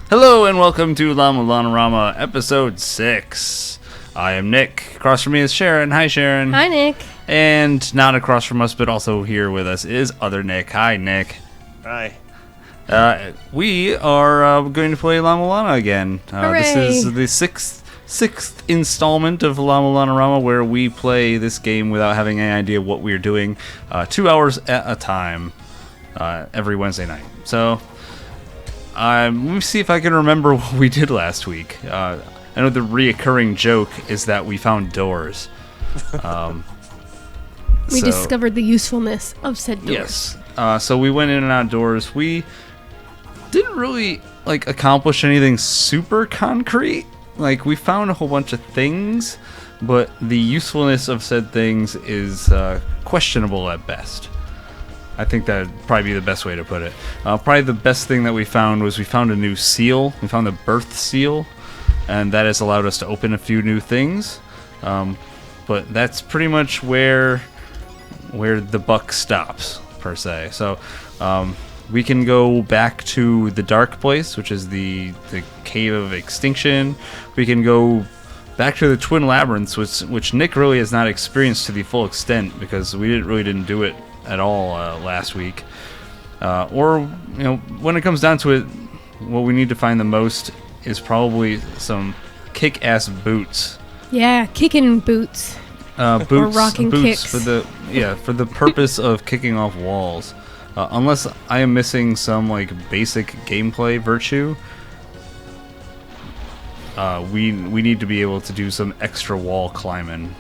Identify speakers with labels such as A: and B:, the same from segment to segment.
A: Hello and welcome to La-Mulanarama episode 6. I am Nick. Across from me is Sharon. Hi, Sharon.
B: Hi, Nick.
A: And not across from us, but also here with us is other Nick. Hi, Nick.
C: Hi.
A: We are going to play La-Mulana again. This is the sixth installment of La-Mulanarama, where we play this game without having any idea what we're doing, 2 hours at a time, every Wednesday night. So, let me see if I can remember what we did last week. I know the reoccurring joke is that we found doors.
B: We discovered the usefulness of said doors.
A: Yes. So we went in and outdoors. We didn't really accomplish anything super concrete. We found a whole bunch of things, but the usefulness of said things is questionable at best. I think that would probably be the best way to put it. Probably the best thing that we found was we found a new seal. We found the birth seal, and that has allowed us to open a few new things. But that's pretty much where the buck stops, per se. So we can go back to the dark place, which is the cave of extinction. We can go back to the twin labyrinths, which Nick really has not experienced to the full extent because we didn't do it at all last week. Or when it comes down to it, what we need to find the most is probably some kick-ass boots.
B: Yeah, kicking boots.
A: Boots
B: or rocking
A: boots
B: kicks.
A: for the purpose of kicking off walls. Unless I am missing some basic gameplay virtue, we need to be able to do some extra wall climbing.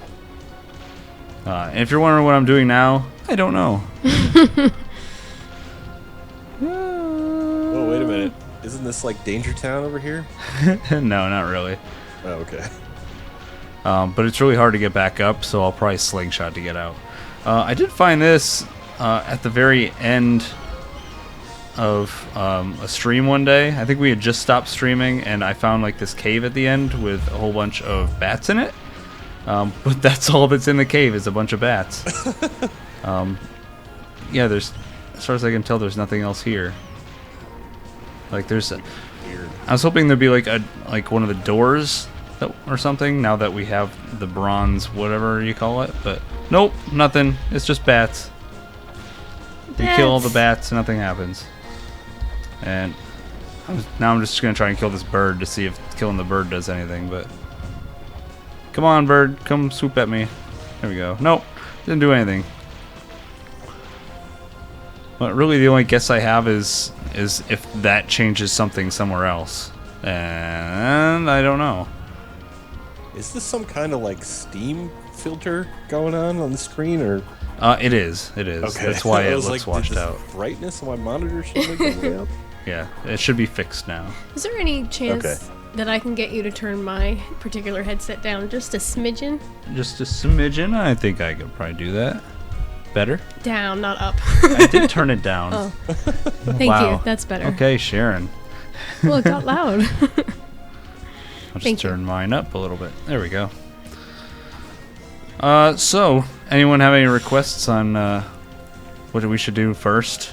A: And if you're wondering what I'm doing now, I don't know.
C: Whoa, wait a minute. Isn't this like Danger Town over here?
A: No, not really.
C: Oh, okay.
A: But it's really hard to get back up, so I'll probably slingshot to get out. I did find this at the very end of a stream one day. I think we had just stopped streaming, and I found this cave at the end with a whole bunch of bats in it. But that's all that's in the cave is a bunch of bats. Yeah, as far as I can tell, there's nothing else here. There's
C: Weird.
A: I was hoping there'd be one of the doors or something, now that we have the bronze, whatever you call it. But nope, nothing. It's just bats. You kill all the bats, nothing happens. And now I'm just gonna try and kill this bird to see if killing the bird does anything. But come on, bird, come swoop at me. There we go. Nope, didn't do anything. But really, the only guess I have is if that changes something somewhere else, and I don't know.
C: Is this some kind of steam filter going on the screen, or?
A: It is. Okay. That's why it looks washed out.
C: Brightness on my monitor should make way up.
A: Yeah, it should be fixed now.
B: Is there any chance that I can get you to turn my particular headset down just a smidgen?
A: Just a smidgen? I think I could probably do that. Better?
B: Down, not up.
A: I did turn it down.
B: Oh. Thank you. That's better.
A: Okay, Sharon.
B: Well, it got loud.
A: I'll just turn mine up a little bit. There we go. So, anyone have any requests on what we should do first?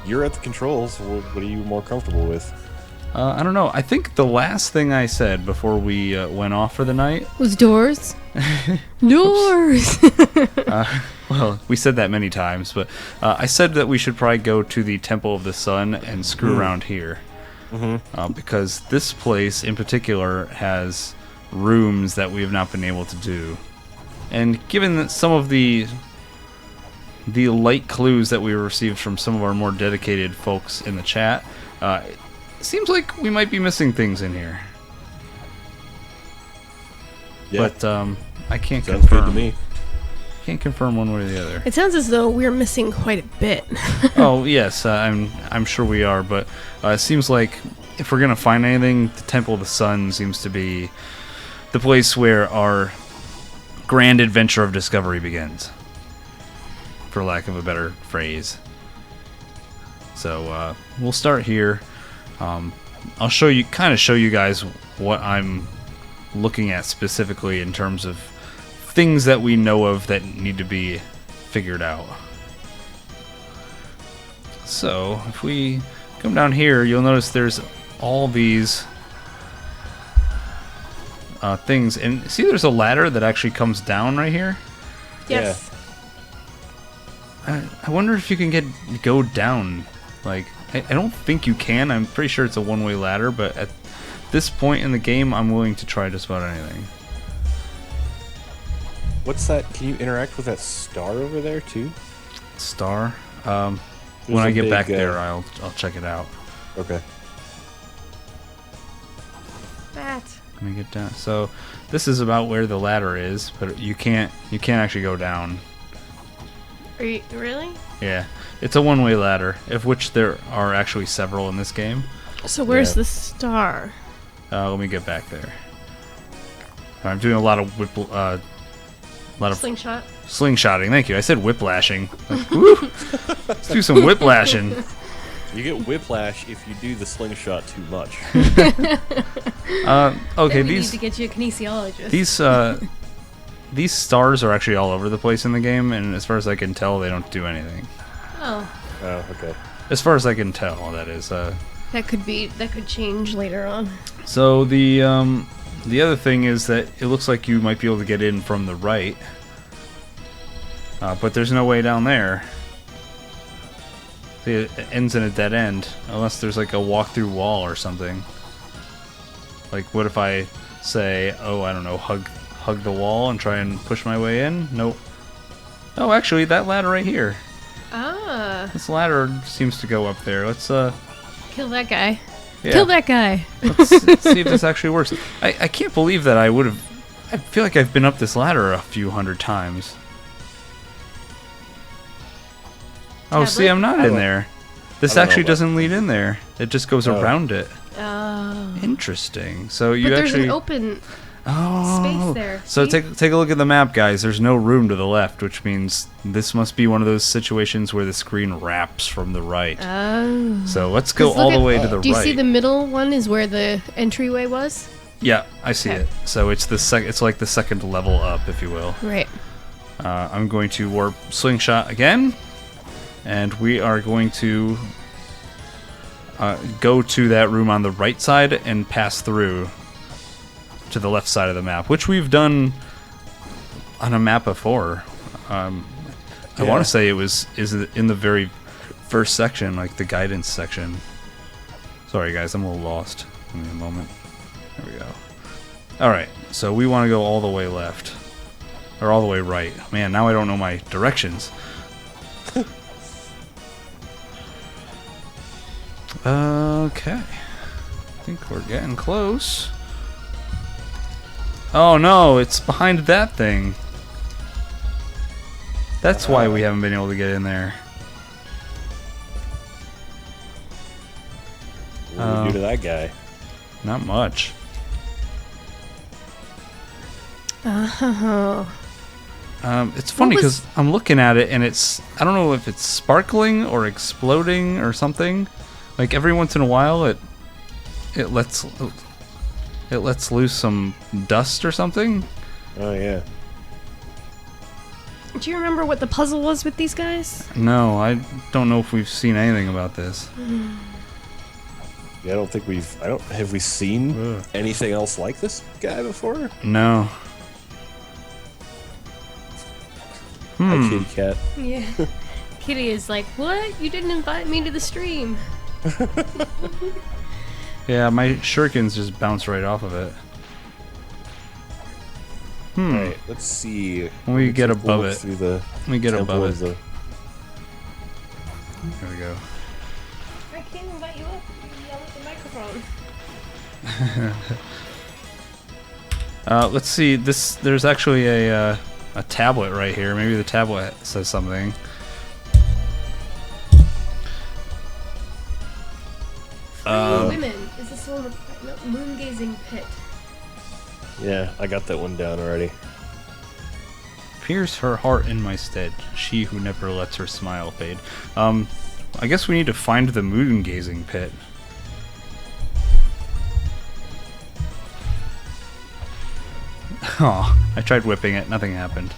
C: You're at the controls. What are you more comfortable with?
A: I don't know. I think the last thing I said before we went off for the night
B: was doors. Doors.
A: Well, we said that many times, but I said that we should probably go to the Temple of the Sun and screw around here. Because this place in particular has rooms that we have not been able to do. And given that some of the light clues that we received from some of our more dedicated folks in the chat, it seems like we might be missing things in here.
C: Yeah.
A: But I can't
C: Sounds
A: confirm.
C: good to me.
A: Can't confirm one way or the other.
B: It sounds as though we're missing quite a bit.
A: Oh yes, I'm sure we are, but it seems like if we're gonna find anything, the Temple of the Sun seems to be the place where our grand adventure of discovery begins, for lack of a better phrase. So we'll start here. I'll show you guys what I'm looking at specifically in terms of things that we know of that need to be figured out. So if we come down here, you'll notice there's all these things. And see, there's a ladder that actually comes down right here.
B: Yes.
A: I wonder if you can go down. Like, I don't think you can. I'm pretty sure it's a one-way ladder, but at this point in the game, I'm willing to try just about anything.
C: What's that? Can you interact with that star over there too?
A: Star? When I get back there, I'll check it out.
C: Okay.
B: That.
A: Let me get down. So this is about where the ladder is, but you can't actually go down.
B: Are you really?
A: Yeah, it's a one-way ladder, of which there are actually several in this game.
B: So where's the star?
A: Let me get back there. I'm doing a lot of
B: Slingshot.
A: Slingshotting. Thank you. I said whiplashing. Like, woo! Let's do some whiplashing.
C: You get whiplash if you do the slingshot too much.
A: Okay,
B: Then we need to get you a kinesiologist.
A: These stars are actually all over the place in the game, and as far as I can tell, they don't do anything.
B: Oh.
C: Oh, okay.
A: As far as I can tell, that is.
B: That could change later on.
A: So the other thing is that it looks like you might be able to get in from the right, but there's no way down there. See, it ends in a dead end, unless there's like a walk-through wall or something. Like, what if I say, oh, I don't know, hug the wall and try and push my way in? Nope. Oh, actually, that ladder right here.
B: Ah.
A: This ladder seems to go up there. Let's
B: Kill that guy.
A: yeah.
B: Kill that guy.
A: Let's see if this actually works. I can't believe that I would have. I feel like I've been up this ladder a few hundred times. Oh, see, I'm not in there. This actually doesn't lead in there. It just goes around it.
B: Oh.
A: Interesting. So you
B: But there's
A: actually
B: an open
A: space
B: there.
A: So
B: See?
A: take a look at the map, guys. There's no room to the left, which means this must be one of those situations where the screen wraps from the right.
B: Oh.
A: So let's go
B: 'Cause
A: all
B: look
A: the
B: at-
A: way to the right.
B: Do you see the middle one is where the entryway was?
A: Yeah, I see
B: Okay.
A: it. So it's it's like the second level up, if you will.
B: Right.
A: I'm going to warp slingshot again, and we are going to go to that room on the right side and pass through to the left side of the map, which we've done on a map before. I want to say is in the very first section, like the guidance section. Sorry guys, I'm a little lost. Give me a moment. There we go. Alright, so we want to go all the way left. Or all the way right. Man, now I don't know my directions. Okay. I think we're getting close. Oh no, it's behind that thing. That's why we haven't been able to get in there.
C: What do we do to that guy?
A: Not much.
B: Oh.
A: It's funny because I'm looking at it and it's, I don't know if it's sparkling or exploding or something. Like every once in a while it lets loose some dust or something.
C: Oh yeah.
B: Do you remember what the puzzle was with these guys?
A: No, I don't know if we've seen anything about this.
C: Yeah, I don't think have we seen anything else like this guy before?
A: No.
C: Hi, kitty cat.
B: Yeah. Kitty is like, what? You didn't invite me to the stream.
A: Yeah, my shurikens just bounce right off of it.
C: Alright, let's see.
A: When we get above it.
C: Through the
A: Let me get
C: temple
A: above
C: of
A: it. There we go.
B: I can't invite you up. You yell at the microphone.
A: Let's see. There's actually a tablet right here. Maybe the tablet says something.
B: Women. Is this one with moon gazing pit?
C: Yeah, I got that one down already.
A: Pierce her heart in my stead, she who never lets her smile fade. I guess we need to find the moon gazing pit. Oh, I tried whipping it, nothing happened.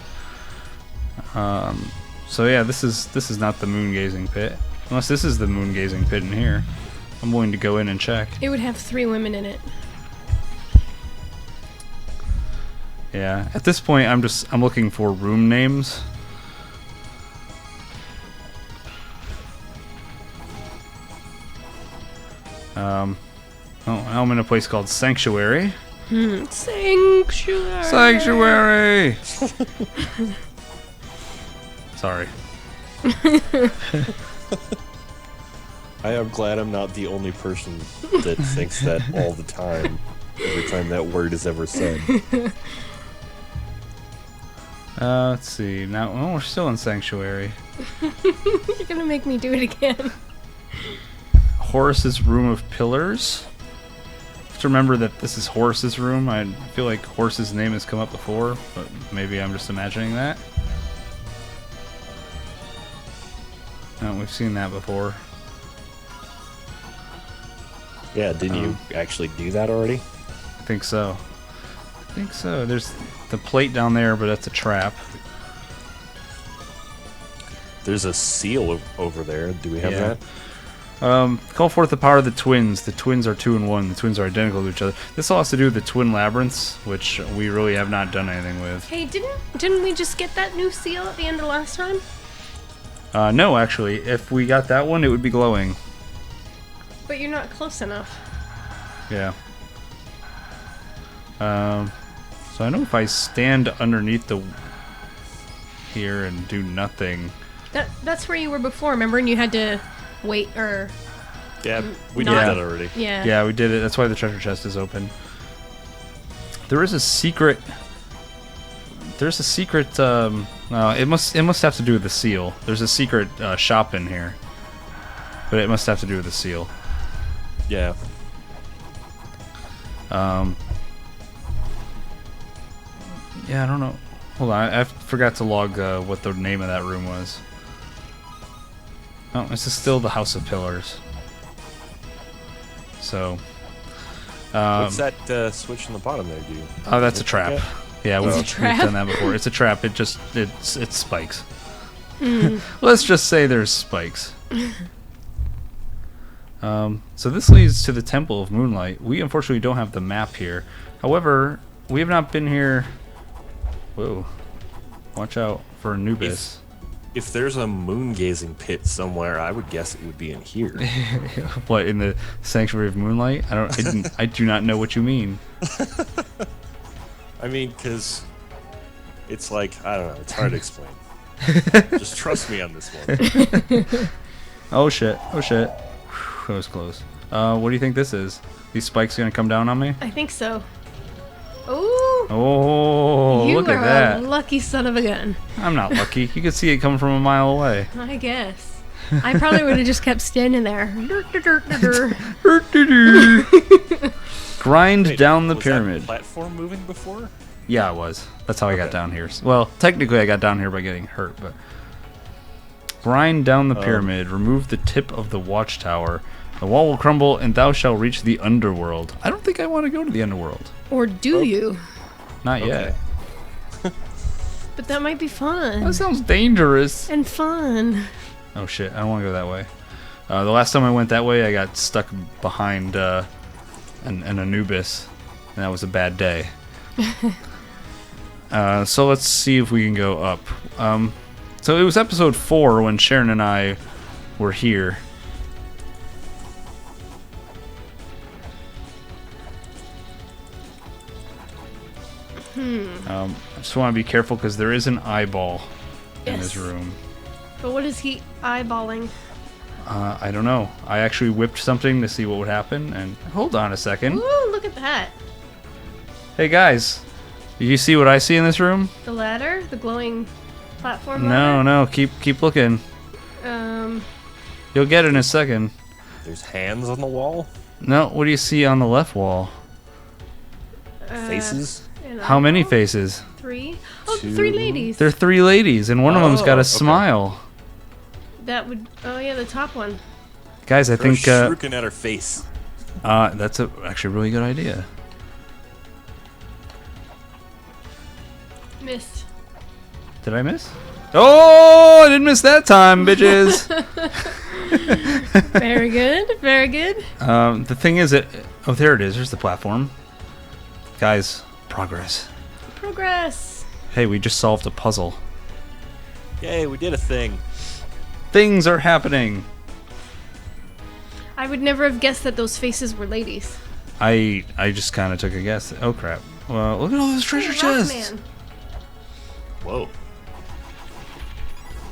A: So yeah, this is not the moon gazing pit. Unless this is the moon gazing pit in here. I'm willing to go in and check.
B: It would have 3 women in it.
A: Yeah. At this point, I'm looking for room names. Oh, I'm in a place called Sanctuary.
B: Sanctuary.
A: Sanctuary. Sorry.
C: I am glad I'm not the only person that thinks that all the time, every time that word is ever said.
A: Let's see. Now, oh, we're still in Sanctuary.
B: You're gonna make me do it again.
A: Horus's Room of Pillars. Just remember that this is Horus's room. I feel like Horus's name has come up before, but maybe I'm just imagining that. No, we've seen that before.
C: Yeah, didn't you actually do that already?
A: I think so. I think so. There's the plate down there, but that's a trap.
C: There's a seal over there. Do we have that?
A: Call forth the power of the twins. The twins are 2 and 1. The twins are identical to each other. This all has to do with the twin labyrinths, which we really have not done anything with.
B: Hey, didn't we just get that new seal at the end of last time?
A: No, actually. If we got that one, it would be glowing.
B: But you're not close enough.
A: Yeah. So I know if I stand underneath the here and do nothing.
B: That's where you were before, remember? And you had to wait or...
C: Yeah, we did that already.
B: Yeah.
A: Yeah, we did it. That's why the treasure chest is open. There is a secret... There's a secret... it must have to do with the seal. There's a secret shop in here. But it must have to do with the seal.
C: Yeah.
A: Yeah, I don't know. Hold on, I forgot to log what the name of that room was. Oh, this is still the House of Pillars. So...
C: what's that switch in the bottom there do?
A: Oh, that's a trap. Yeah, we've done that before. It's a trap. It spikes. Let's just say there's spikes. So this leads to the Temple of Moonlight. We unfortunately don't have the map here. However, we have not been here... Whoa. Watch out for Anubis.
C: If there's a moon-gazing pit somewhere, I would guess it would be in here.
A: What, in the Sanctuary of Moonlight? I do not know what you mean.
C: I mean, because it's like, I don't know, it's hard to explain. Just trust me on this one.
A: Oh shit, oh shit. That was close. What do you think this is? These spikes gonna come down on me?
B: I think so. Ooh!
A: Oh, look at that.
B: You are a lucky son of a gun.
A: I'm not lucky. You can see it coming from a mile away.
B: I guess. I probably would have just kept standing there.
A: Grind down the
C: was
A: pyramid.
C: That platform moving before?
A: Yeah, it was. That's how I got down here. Well, technically I got down here by getting hurt, but... Grind down the pyramid. Remove the tip of the watchtower. The wall will crumble, and thou shalt reach the underworld. I don't think I want to go to the underworld.
B: Or do you?
A: Not yet.
B: But that might be fun.
A: That sounds dangerous.
B: And fun.
A: Oh shit, I don't want to go that way. The last time I went that way, I got stuck behind an Anubis, and that was a bad day. So let's see if we can go up. So it was episode 4 when Sharon and I were here. I just want to be careful because there is an eyeball in this room.
B: But what is he eyeballing?
A: I don't know. I actually whipped something to see what would happen, and hold on a second.
B: Ooh, look at that.
A: Hey guys, do you see what I see in this room?
B: The ladder? The glowing platform ladder?
A: No, keep looking. You'll get it in a second.
C: There's hands on the wall?
A: No, what do you see on the left wall?
C: Faces?
A: How many faces?
B: 3. Oh, 3 ladies.
A: There are 3 ladies, and one of them's got a smile.
B: That would... Oh, yeah, the top one.
A: Guys, I think...
C: Looking at her face.
A: That's actually a really good idea.
B: Missed.
A: Did I miss? Oh, I didn't miss that time, bitches.
B: Very good. Very good.
A: The thing is that... Oh, there it is. There's the platform. Guys, progress.
B: Progress.
A: Hey, we just solved a puzzle.
C: Yay, we did a thing.
A: Things are happening.
B: I would never have guessed that those faces were ladies.
A: I just kind of took a guess. Oh, crap. Well, look at all those treasure chests.
B: Rockman.
C: Whoa.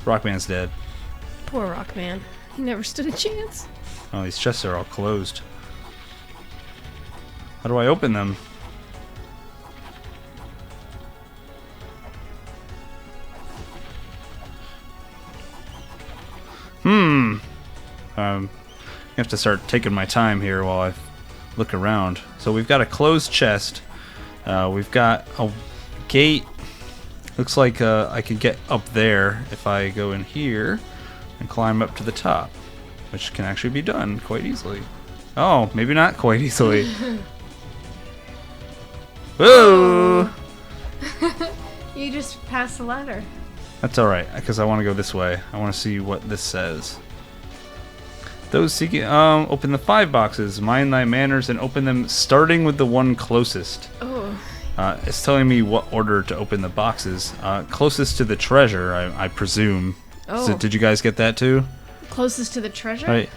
A: Rockman's dead.
B: Poor Rockman. He never stood a chance.
A: Oh, these chests are all closed. How do I open them? I have to start taking my time here while I look around. So we've got a closed chest. We've got a gate. Looks like I could get up there if I go in here and climb up to the top, which can actually be done quite easily. Oh, maybe not quite easily. Whoa!
B: You just passed the ladder.
A: That's alright, because I want to go this way. I want to see what this says. Those seeking... open the 5 boxes, mind thy manners, and open them starting with the one closest.
B: Oh.
A: It's telling me what order to open the boxes. Closest to the treasure, I presume.
B: Oh.
A: So did you guys get that too?
B: Closest to the treasure?
A: Right.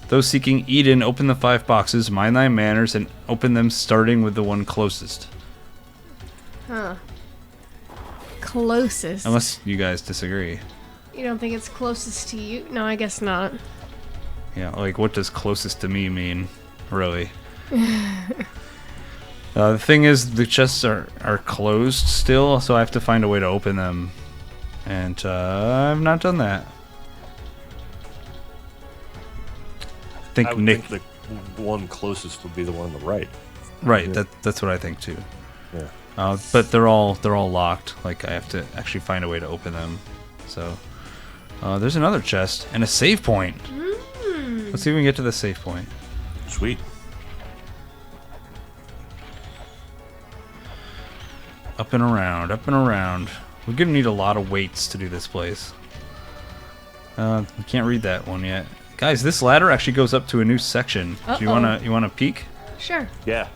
A: Those seeking Eden, open the 5 boxes, mind thy manners, and open them starting with the one closest.
B: Huh. Closest.
A: Unless you guys disagree.
B: You don't think it's closest to you? No, I guess not.
A: Yeah, like what does closest to me mean, really? The thing is, the chests are closed still, so I have to find a way to open them. And I've not done that.
C: I would think the one closest would be the one on the right.
A: Right,
C: Yeah.
A: that's what I think too.
C: Yeah.
A: But they're all locked. Like I have to actually find a way to open them. So there's another chest and a save point. Let's see if we can get to the save point.
C: Sweet.
A: Up and around, up and around. We're gonna need a lot of weights to do this place. We can't read that one yet. Guys, this ladder actually goes up to a new section. Do you wanna peek?
B: Sure.
C: Yeah.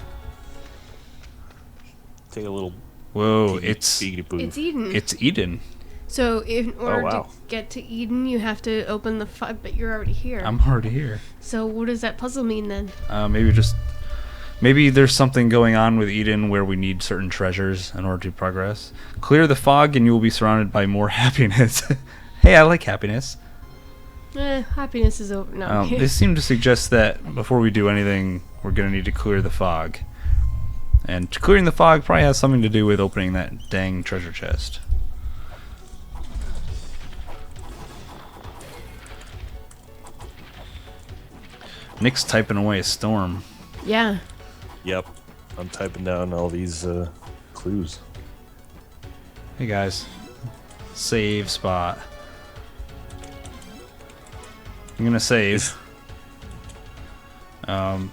C: Take a little.
A: Whoa,
B: It's Eden.
A: it's Eden.
B: So in order
C: wow.
B: to get to Eden, you have to open the 5, but you're already here.
A: I'm already here.
B: So what does that puzzle mean then?
A: Maybe there's something going on with Eden where we need certain treasures in order to progress. Clear the fog and you will be surrounded by more happiness. Hey, I like happiness.
B: Happiness is over. No.
A: They seem to suggest that before we do anything, we're going to need to clear the fog. And clearing the fog probably has something to do with opening that dang treasure chest. Nick's typing away a storm.
B: Yeah.
C: Yep. I'm typing down all these clues.
A: Hey guys. Save spot. I'm gonna save. Did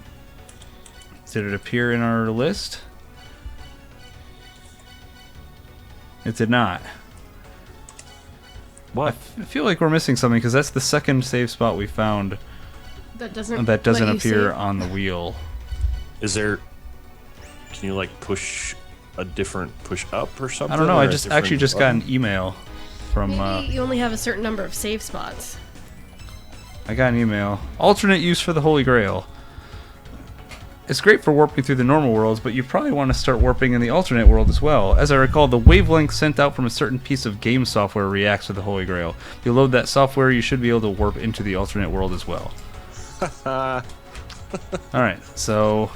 A: it appear in our list? It did not.
C: What?
A: I feel like we're missing something because that's the second save spot we found
B: That doesn't
A: appear
B: save.
A: on the wheel.
C: Is there? Can you like push a different push up or something?
A: I don't know.
C: or
A: I
C: a
A: just
C: different
A: actually just got
C: button?
A: an email from.
B: Maybe you only have a certain number of save spots.
A: I got an email. Alternate use for the Holy Grail. It's great for warping through the normal worlds, but you probably want to start warping in the alternate world as well. As I recall, the wavelength sent out from a certain piece of game software reacts to the Holy Grail. If you load that software, you should be able to warp into the alternate world as well. Alright, so...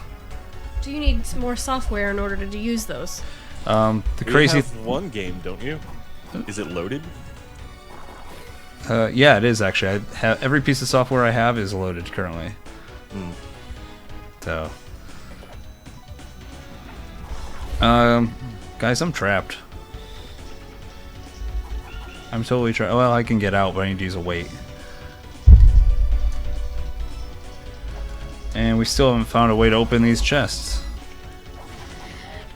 B: Do you need more software in order to use those?
A: The
C: You
A: crazy...
C: have one game, don't you? Is it loaded?
A: yeah, it is actually. Every piece of software I have is loaded currently. So... guys, I'm trapped. I'm totally trapped. Well, I can get out, but I need to use a weight. And we still haven't found a way to open these chests.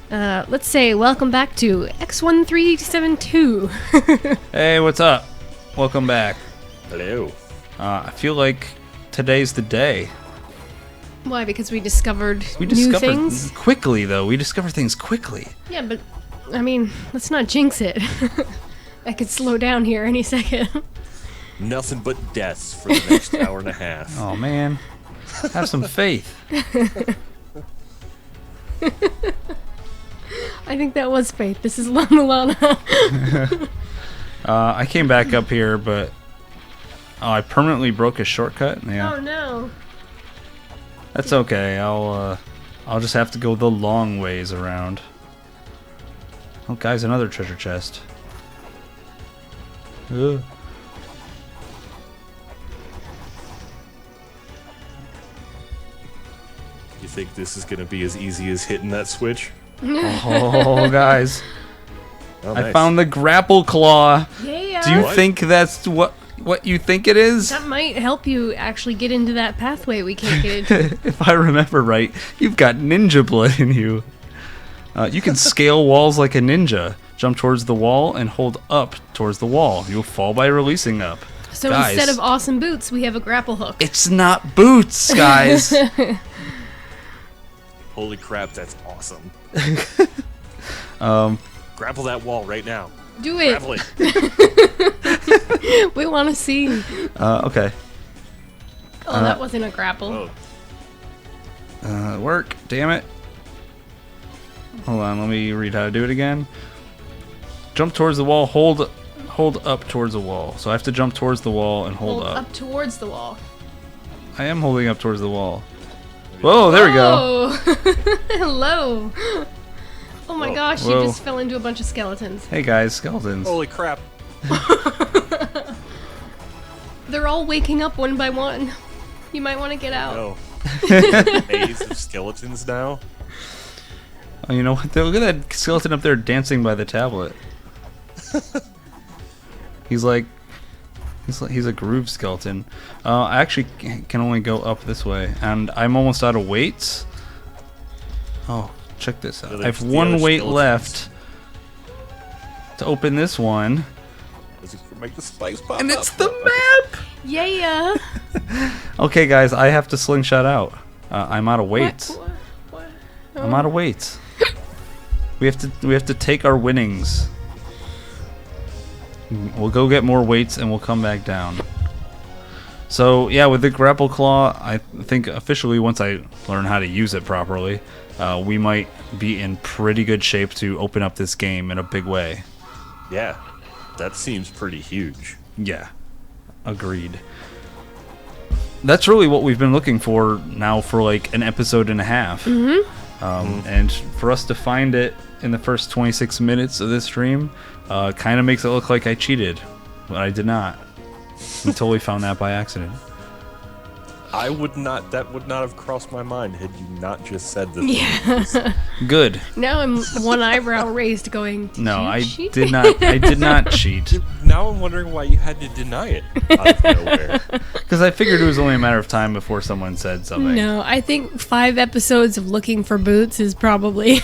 B: Let's say welcome back to X1372.
A: Hey, what's up? Welcome back.
C: Hello.
A: I feel like today's the day.
B: Why? Because we discovered
A: We
B: new
A: discovered
B: things?
A: quickly, though. We discover things quickly.
B: Yeah, but, I mean, let's not jinx it. I could slow down here any second.
C: Nothing but deaths for the next hour and a half.
A: Oh, man. Have some faith.
B: I think that was faith. This is La-Mulana.
A: I came back up here, but... Oh, I permanently broke a shortcut? Yeah.
B: Oh, no.
A: That's okay. I'll just have to go the long ways around. Oh, guys, another treasure chest. Ugh.
C: You think this is gonna be as easy as hitting that switch?
A: Oh, guys.
C: Oh,
A: I
C: nice.
A: found the grapple claw.
B: Yeah.
A: Do you
C: What?
A: think that's what you think it is?
B: That might help you actually get into that pathway we can't get into.
A: If I remember right, you've got ninja blood in you. You can scale walls like a ninja. Jump towards the wall and hold up towards the wall. You'll fall by releasing up.
B: So
A: Guys.
B: instead of awesome boots, we have a grapple hook.
A: It's not boots, guys.
C: Holy crap, that's awesome.
A: um,
C: Grapple that wall right now.
B: Do it.
C: Grapple it.
B: We want to see.
A: okay.
B: Oh, that wasn't a grapple.
C: Oh.
A: Work. Damn it. Hold on. Let me read how to do it again. Jump towards the wall. Hold up towards the wall. So I have to jump towards the wall and hold up.
B: Towards the wall.
A: I am holding up towards the wall. Whoa, there we go.
B: Oh. Hello. Oh my
C: Whoa.
B: gosh,
A: Whoa.
B: you just fell into a bunch of skeletons.
A: Hey guys, skeletons.
C: Holy crap.
B: They're all waking up one by one. You might want to get out.
C: No. Maze of skeletons now?
A: Oh, you know what? Look at that skeleton up there dancing by the tablet. He's a groove skeleton. I actually can only go up this way, and I'm almost out of weights. Oh, check this out.
C: So
A: I have
C: there's the
A: one
C: other
A: weight
C: skeletons.
A: left to open this one,
C: Does it make the spice pop
A: and
C: up?
A: it's the map.
B: Yeah.
A: Okay, guys, I have to slingshot out. I'm out of weights.
B: What?
A: I'm out of weights. We have to take our winnings. We'll go get more weights and we'll come back down. So yeah, with the grapple claw, I think officially once I learn how to use it properly, we might be in pretty good shape to open up this game in a big way.
C: Yeah, that seems pretty huge.
A: Yeah, agreed. That's really what we've been looking for now for like an episode and a half. And for us to find it in the first 26 minutes of this stream kind of makes it look like I cheated, but I did not. I totally found that by accident.
C: That would not have crossed my mind had you not just said this.
B: Yeah.
A: Good.
B: Now I'm one eyebrow raised going, did
A: No,
B: you
A: I
B: cheat?
A: did not. I did not cheat.
C: Now I'm wondering why you had to deny it out of nowhere.
A: Because I figured it was only a matter of time before someone said something.
B: No, I think 5 episodes of looking for boots is probably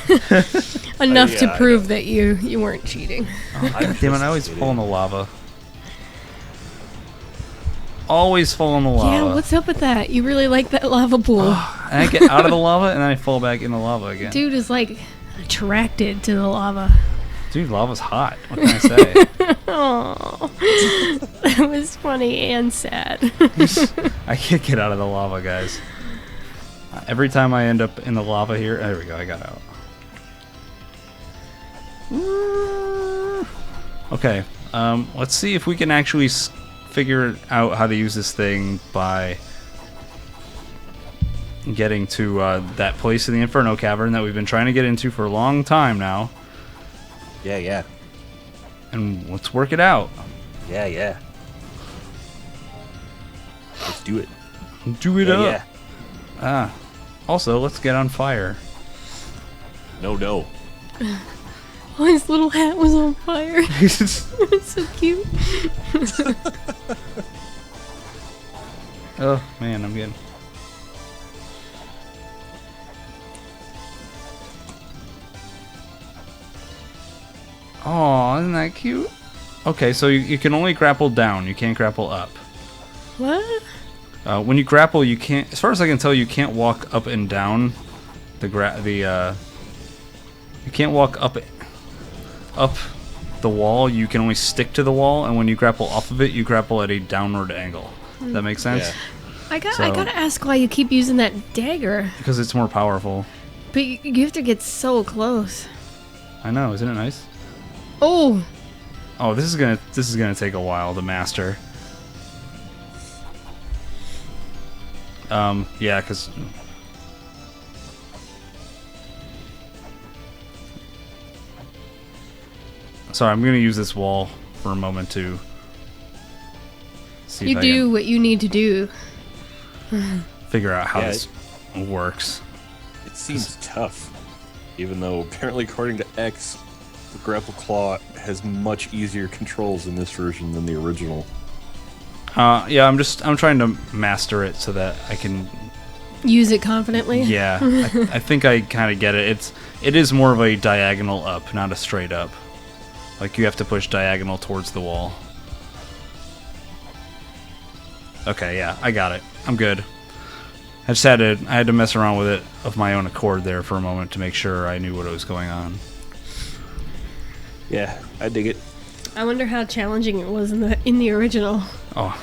B: enough
C: Yeah,
B: to
C: I
B: prove that you weren't cheating.
A: Oh, God damn it! I always fall in the lava. Always fall in the lava.
B: Yeah, what's up with that? You really like that lava pool.
A: And I get out of the lava and then I fall back in the lava again.
B: Dude is like attracted to the lava.
A: Dude, lava's hot. What can I say?
B: Oh, that was funny and sad.
A: I can't get out of the lava, guys. Every time I end up in the lava here, there we go. I got out. Okay. Let's see if we can actually figure out how to use this thing by getting to that place in the Inferno Cavern that we've been trying to get into for a long time now.
C: Yeah.
A: And let's work it out.
C: Yeah. Let's do it.
A: Do it up.
C: Yeah.
A: Also, let's get on fire.
C: No.
B: Oh, his little hat was on fire. It's so cute.
A: Oh, man, I'm getting... Oh, isn't that cute? Okay, so you can only grapple down. You can't grapple up.
B: What?
A: When you grapple, you can't. As far as I can tell, you can't walk up and down you can't walk up the wall. You can only stick to the wall, and when you grapple off of it, you grapple at a downward angle. Does that make sense?
C: Yeah.
B: I gotta ask why you keep using that dagger.
A: Because it's more powerful.
B: But you have to get so close.
A: I know, isn't it nice?
B: Oh.
A: Oh, this is gonna take a while to master. Yeah, because sorry, I'm gonna use this wall for a moment to see
B: You
A: if
B: do what you need to do.
A: I can figure out how this works.
C: It seems tough, even though apparently, according to X, the grapple claw has much easier controls in this version than the original.
A: Yeah, I'm trying to master it so that I can
B: Use it confidently.
A: Yeah, I think I kind of get it. It is more of a diagonal up, not a straight up. Like you have to push diagonal towards the wall. Okay, yeah, I got it. I'm good. I had to mess around with it of my own accord there for a moment to make sure I knew what was going on.
C: Yeah, I dig it.
B: I wonder how challenging it was in the original.
A: Oh,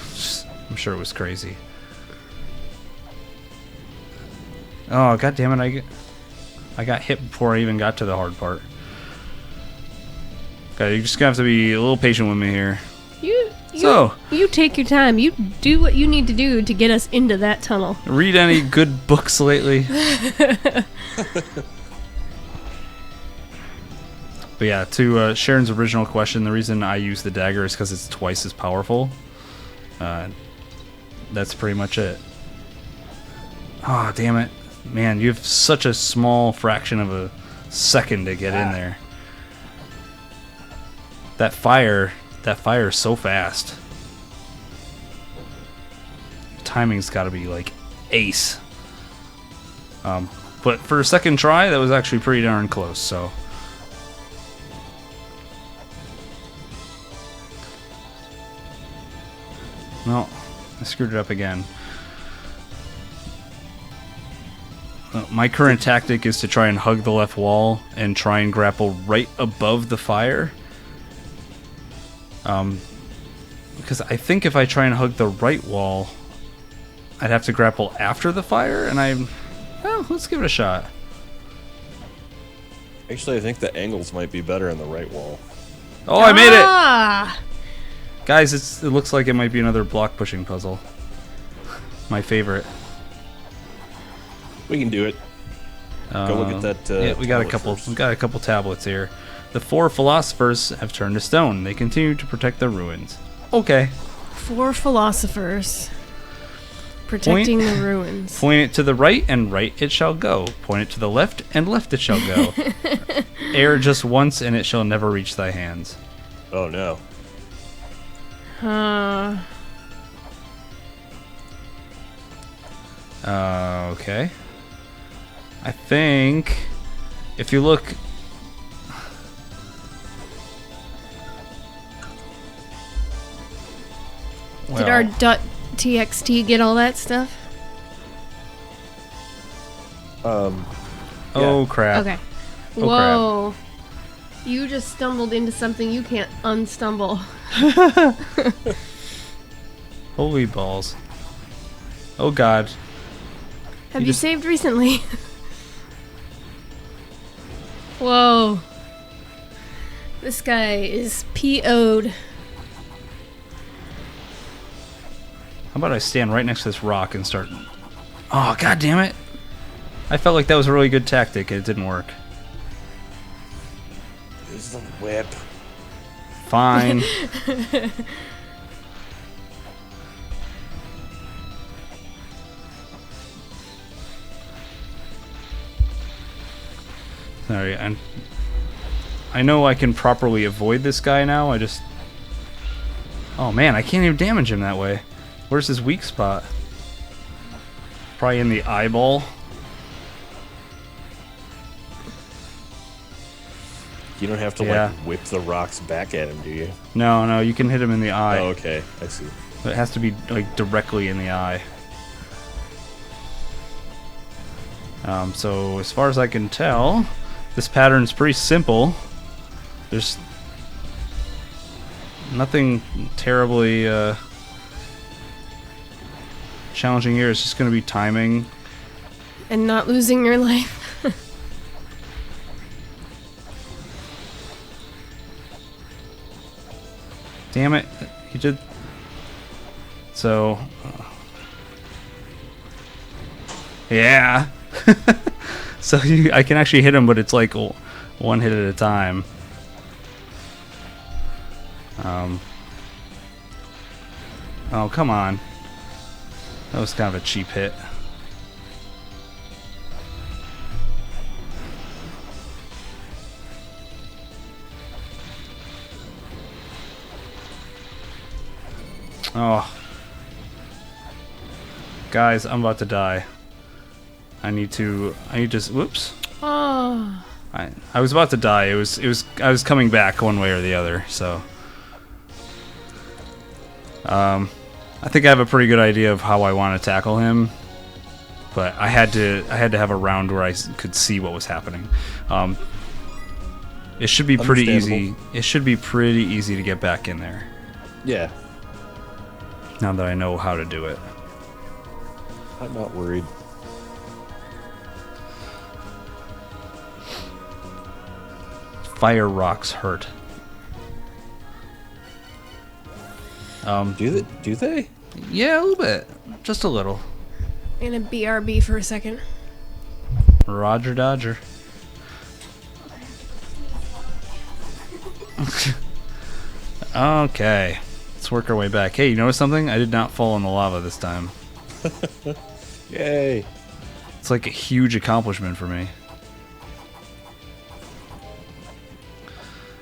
A: I'm sure it was crazy. Oh, god damn it, I got hit before I even got to the hard part. Okay, you're just gonna have to be a little patient with me here.
B: You take your time. You do what you need to do to get us into that tunnel.
A: Read any good books lately? But yeah, to Sharon's original question, the reason I use the dagger is because it's twice as powerful. That's pretty much it. Oh, damn it. Man, you have such a small fraction of a second to get in there. That fire is so fast. Timing's got to be like ace. But for a second try, that was actually pretty darn close, so. No, I screwed it up again. My current tactic is to try and hug the left wall and try and grapple right above the fire. Because I think if I try and hug the right wall, I'd have to grapple after the fire, and well, let's give it a shot.
C: Actually, I think the angles might be better on the right wall.
A: Oh, I made it! Guys, it looks like it might be another block pushing puzzle. My favorite.
C: We can do it. Go look at that.
A: Yeah, we got a couple. We got a couple tablets here. The 4 philosophers have turned to stone. They continue to protect the ruins. Okay.
B: 4 philosophers protecting the ruins.
A: Point it to the right, and right it shall go. Point it to the left, and left it shall go. Err just once, and it shall never reach thy hands.
C: Oh no.
A: Okay. I think if you look. Well,
B: did our .txt get all that stuff?
A: Oh crap.
B: Okay.
A: Oh,
B: whoa. Crap. You just stumbled into something you can't unstumble.
A: Holy balls. Oh god.
B: Have you saved recently? Whoa. This guy is PO'd.
A: How about I stand right next to this rock and start... Oh, god damn it. I felt like that was a really good tactic. It didn't work.
C: Use the whip.
A: Fine. Sorry, I know I can properly avoid this guy now. I just... Oh man, I can't even damage him that way. Where's his weak spot? Probably in the eyeball.
C: You don't have to like whip the rocks back at him, do you?
A: No, you can hit him in the eye.
C: Oh, okay. I see.
A: It has to be like directly in the eye. So as far as I can tell, this pattern's pretty simple. There's nothing terribly challenging here. It's just going to be timing.
B: And not losing your life.
A: Damn it. He did... So... yeah! So I can actually hit him, but it's like one hit at a time. Oh, come on. That was kind of a cheap hit. Oh. Guys, I'm about to die. I need to whoops.
B: Oh.
A: I was about to die. I was coming back one way or the other, so I think I have a pretty good idea of how I want to tackle him, but I had to have a round where I could see what was happening. It should be pretty easy. It should be pretty easy to get back in there.
C: Yeah.
A: Now that I know how to do it.
C: I'm not worried.
A: Fire rocks hurt.
C: Do they?
A: Yeah, a little bit. Just a little.
B: I'm gonna BRB for a second.
A: Roger Dodger. Okay. Let's work our way back. Hey, you notice something? I did not fall in the lava this time.
C: Yay.
A: It's like a huge accomplishment for me.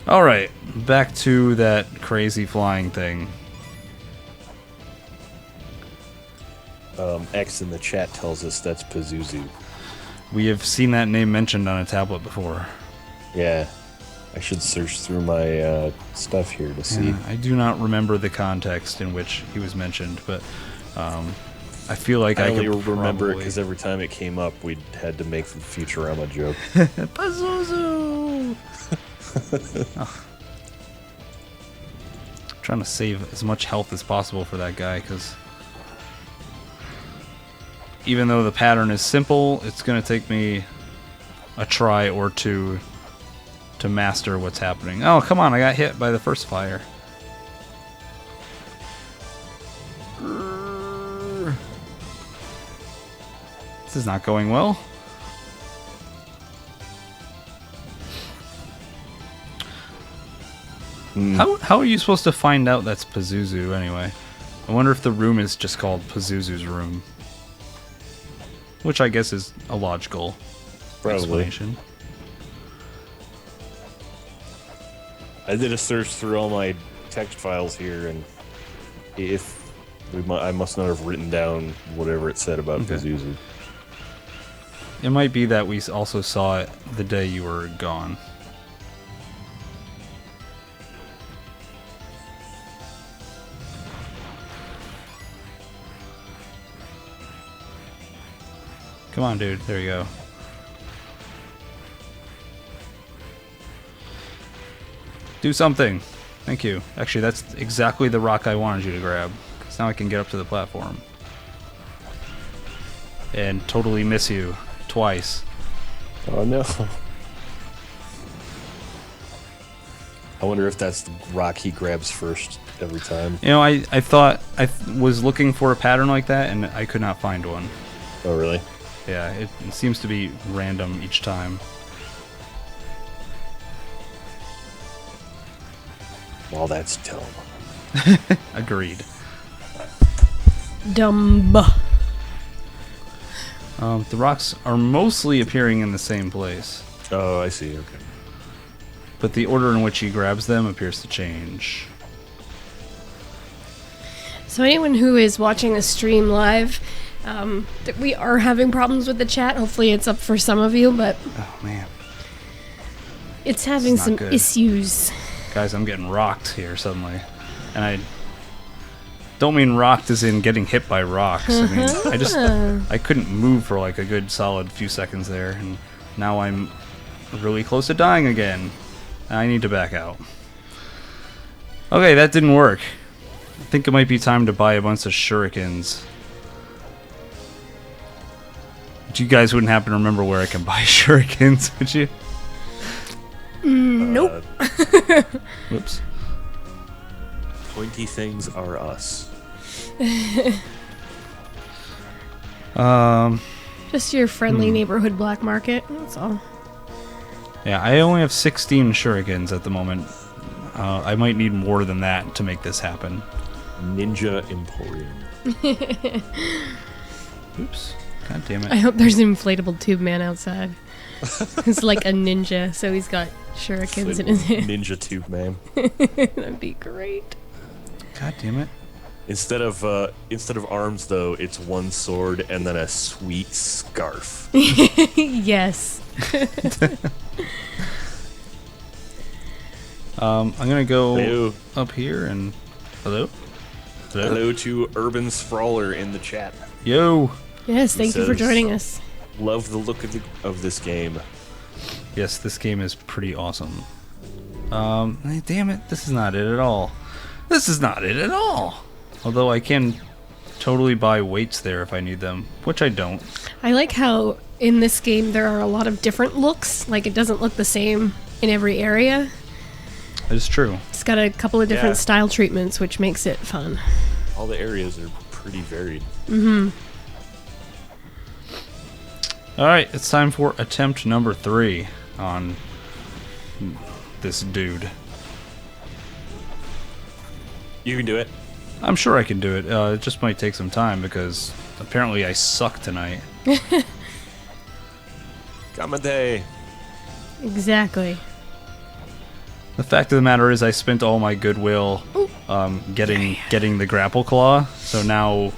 A: Alright, back to that crazy flying thing.
C: X in the chat tells us that's Pazuzu.
A: We have seen that name mentioned on a tablet before.
C: Yeah. I should search through my stuff here to see.
A: Yeah, I do not remember the context in which he was mentioned, but I feel like I
C: only
A: could
C: remember it
A: probably...
C: because every time it came up, we had to make the Futurama joke.
A: Pazuzu! Oh. Trying to save as much health as possible for that guy, because even though the pattern is simple, it's going to take me a try or two to master what's happening. Oh, come on, I got hit by the first fire. This is not going well. How are you supposed to find out that's Pazuzu anyway? I wonder if the room is just called Pazuzu's room. Which I guess is a logical explanation.
C: I did a search through all my text files here, and I must not have written down whatever it said about Pazuzu.
A: It might be that we also saw it the day you were gone. Come on, dude. There you go. Do something. Thank you. Actually, that's exactly the rock I wanted you to grab. Because now I can get up to the platform. And totally miss you. Twice.
C: Oh, no. I wonder if that's the rock he grabs first every time.
A: You know, I thought I was looking for a pattern like that, and I could not find one.
C: Oh, really?
A: Yeah, it seems to be random each time.
C: Well, that's dumb.
A: Agreed.
B: Dumb.
A: The rocks are mostly appearing in the same place.
C: Oh, I see. Okay.
A: But the order in which he grabs them appears to change.
B: So anyone who is watching the stream live, that we are having problems with the chat. Hopefully it's up for some of you, but
A: Oh, man.
B: it's having some
A: good.
B: issues.
A: Guys, I'm getting rocked here suddenly. And I Don't mean rocked as in getting hit by rocks. I mean, I couldn't move for like a good solid few seconds there, and now I'm really close to dying again. I need to back out. Okay, that didn't work. I think it might be time to buy a bunch of shurikens. But you guys wouldn't happen to remember where I can buy shurikens, would you?
B: Nope.
A: Whoops.
C: Pointy things are us.
B: Just your friendly neighborhood black market. That's all.
A: Yeah, I only have 16 shurikens at the moment. I might need more than that to make this happen.
C: Ninja Emporium.
A: Oops. God damn
B: I
A: it.
B: hope there's an inflatable tube man outside. It's like a ninja, so he's got shurikens in his hand.
C: Ninja Tube Man.
B: That'd be great.
A: God damn it.
C: Instead of arms, though, it's one sword and then a sweet scarf.
B: Yes.
A: I'm gonna go
C: Hello.
A: up here and... Hello?
C: Hello to Urban Sprawler in the chat.
A: Yo!
B: Yes, thank you for
C: says-
B: joining us.
C: Love the look of this game.
A: Yes, this game is pretty awesome. Damn it, this is not it at all. This is not it at all! Although I can totally buy weights there if I need them, which I don't.
B: I like how in this game there are a lot of different looks. Like, it doesn't look the same in every area.
A: That is true.
B: It's got a couple of different
C: Yeah.
B: style treatments, which makes it fun.
C: All the areas are pretty varied.
A: Alright, it's time for attempt number 3 on this dude.
C: You can do it.
A: I'm sure I can do it. It just might take some time because apparently I suck tonight.
C: Kamade.
B: Exactly.
A: The fact of the matter is I spent all my goodwill getting the grapple claw, so now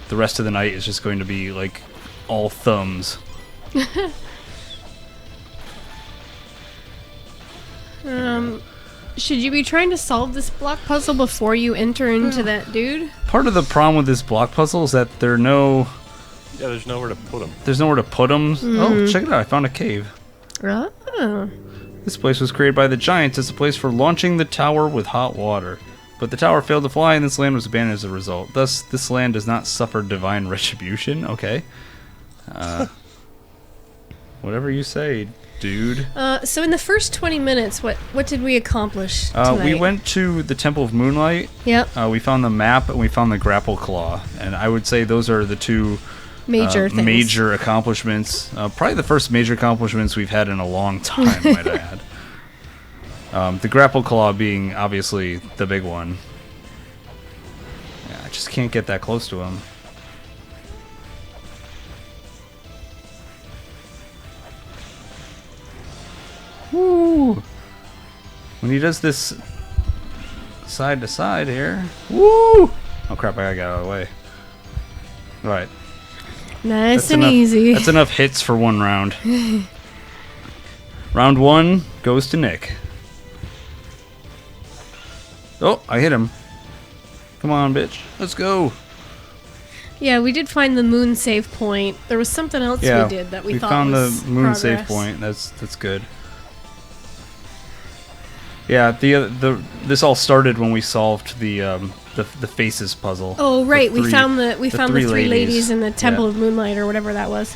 A: the rest of the night is just going to be like all thumbs.
B: Should you be trying to solve this block puzzle before you enter into that dude?
A: Part of the problem with this block puzzle is that there's nowhere
C: to put them.
A: to put them. Oh, check it out! I found a cave.
B: Oh.
A: This place was created by the giants as a place for launching the tower with hot water. But the tower failed to fly and this land was abandoned as a result. Thus, this land does not suffer divine retribution. Okay. Whatever you say, dude.
B: So in the first 20 minutes, what did we accomplish tonight?
A: We went to the Temple of Moonlight.
B: Yep.
A: We found the map and we found the grapple claw. And I would say those are the two
B: Major things.
A: major accomplishments. Probably the first major accomplishments we've had in a long time, might I add. The grapple claw being obviously the big one. Yeah, I just can't get that close to him. Woo! When he does this side to side here. Woo! Oh crap, I gotta get out of the way. Right.
B: Nice
A: That's
B: and
A: enough,
B: easy.
A: That's enough hits for one round. Round 1 goes to Nick. Oh, I hit him. Come on, bitch. Let's go.
B: Yeah, we did find the moon save point. There was something else
A: Yeah,
B: we did that we thought
A: found
B: was
A: the moon save
B: progress.
A: point. That's good. Yeah, this all started when we solved the faces puzzle.
B: Oh right, we found the
A: three
B: three ladies in the Temple
A: Yeah.
B: of Moonlight or whatever that was.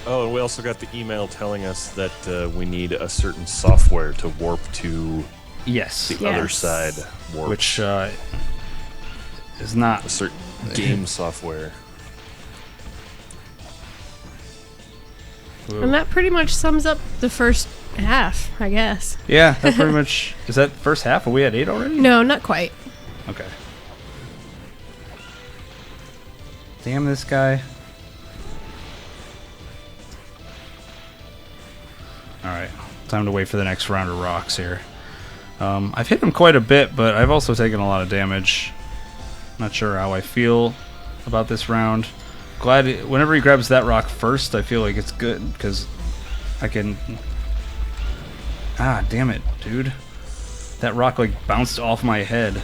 C: Oh, and we also got the email telling us that we need a certain software to warp to
A: Yes,
C: the other side. Warp.
A: which is not
C: a certain game software.
B: And that pretty much sums up the first half, I guess.
A: Yeah, that pretty much is that first half. Are we at 8 already?
B: No, not quite.
A: Okay. Damn this guy. Alright, time to wait for the next round of rocks here. I've hit him quite a bit, but I've also taken a lot of damage. Not sure how I feel about this round. Whenever he grabs that rock first, I feel like it's good, because I can... Ah, damn it, dude. That rock like bounced off my head.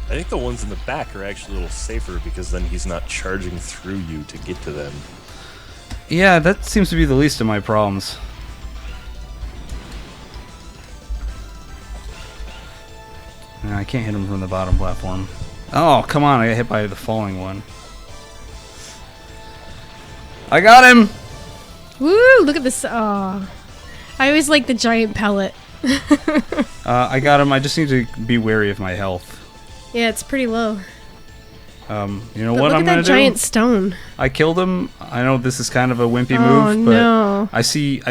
C: I think the ones in the back are actually a little safer because then he's not charging through you to get to them.
A: Yeah, that seems to be the least of my problems. No, I can't hit him from the bottom platform. Oh, come on, I got hit by the falling one. I got him!
B: Woo! Look at this. Oh, I always like the giant pellet.
A: I got him. I just need to be wary of my health.
B: Yeah, it's pretty low.
A: You know
B: But
A: what
B: look
A: I'm
B: at
A: gonna
B: that giant
A: do?
B: stone.
A: I killed him. I know this is kind of a wimpy
B: Oh,
A: move, but
B: no.
A: I see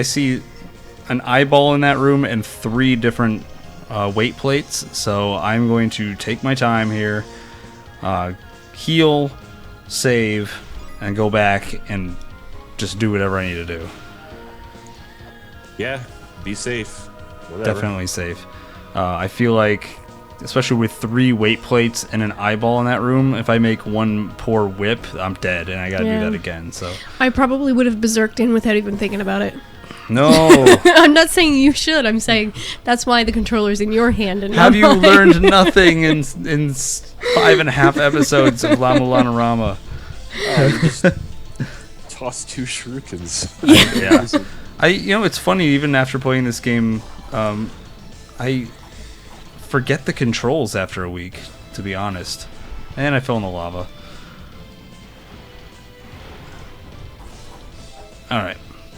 A: an eyeball in that room and 3 different weight plates. So I'm going to take my time here, heal, save, and go back and just do whatever I need to do.
C: Yeah, be safe. Whatever.
A: Definitely safe. I feel like, especially with 3 weight plates and an eyeball in that room, if I make one poor whip, I'm dead, and I gotta
B: Yeah.
A: do that again. So
B: I probably would have berserked in without even thinking about it.
A: no.
B: I'm not saying you should. I'm saying that's why the controller's in your hand and
A: Have
B: not
A: you
B: mine.
A: learned nothing in 5.5 episodes of La-Mulanarama?
C: You just toss 2 shurikens.
A: Yeah. It's funny, even after playing this game, I forget the controls after a week, to be honest. And I fell in the lava. Alright.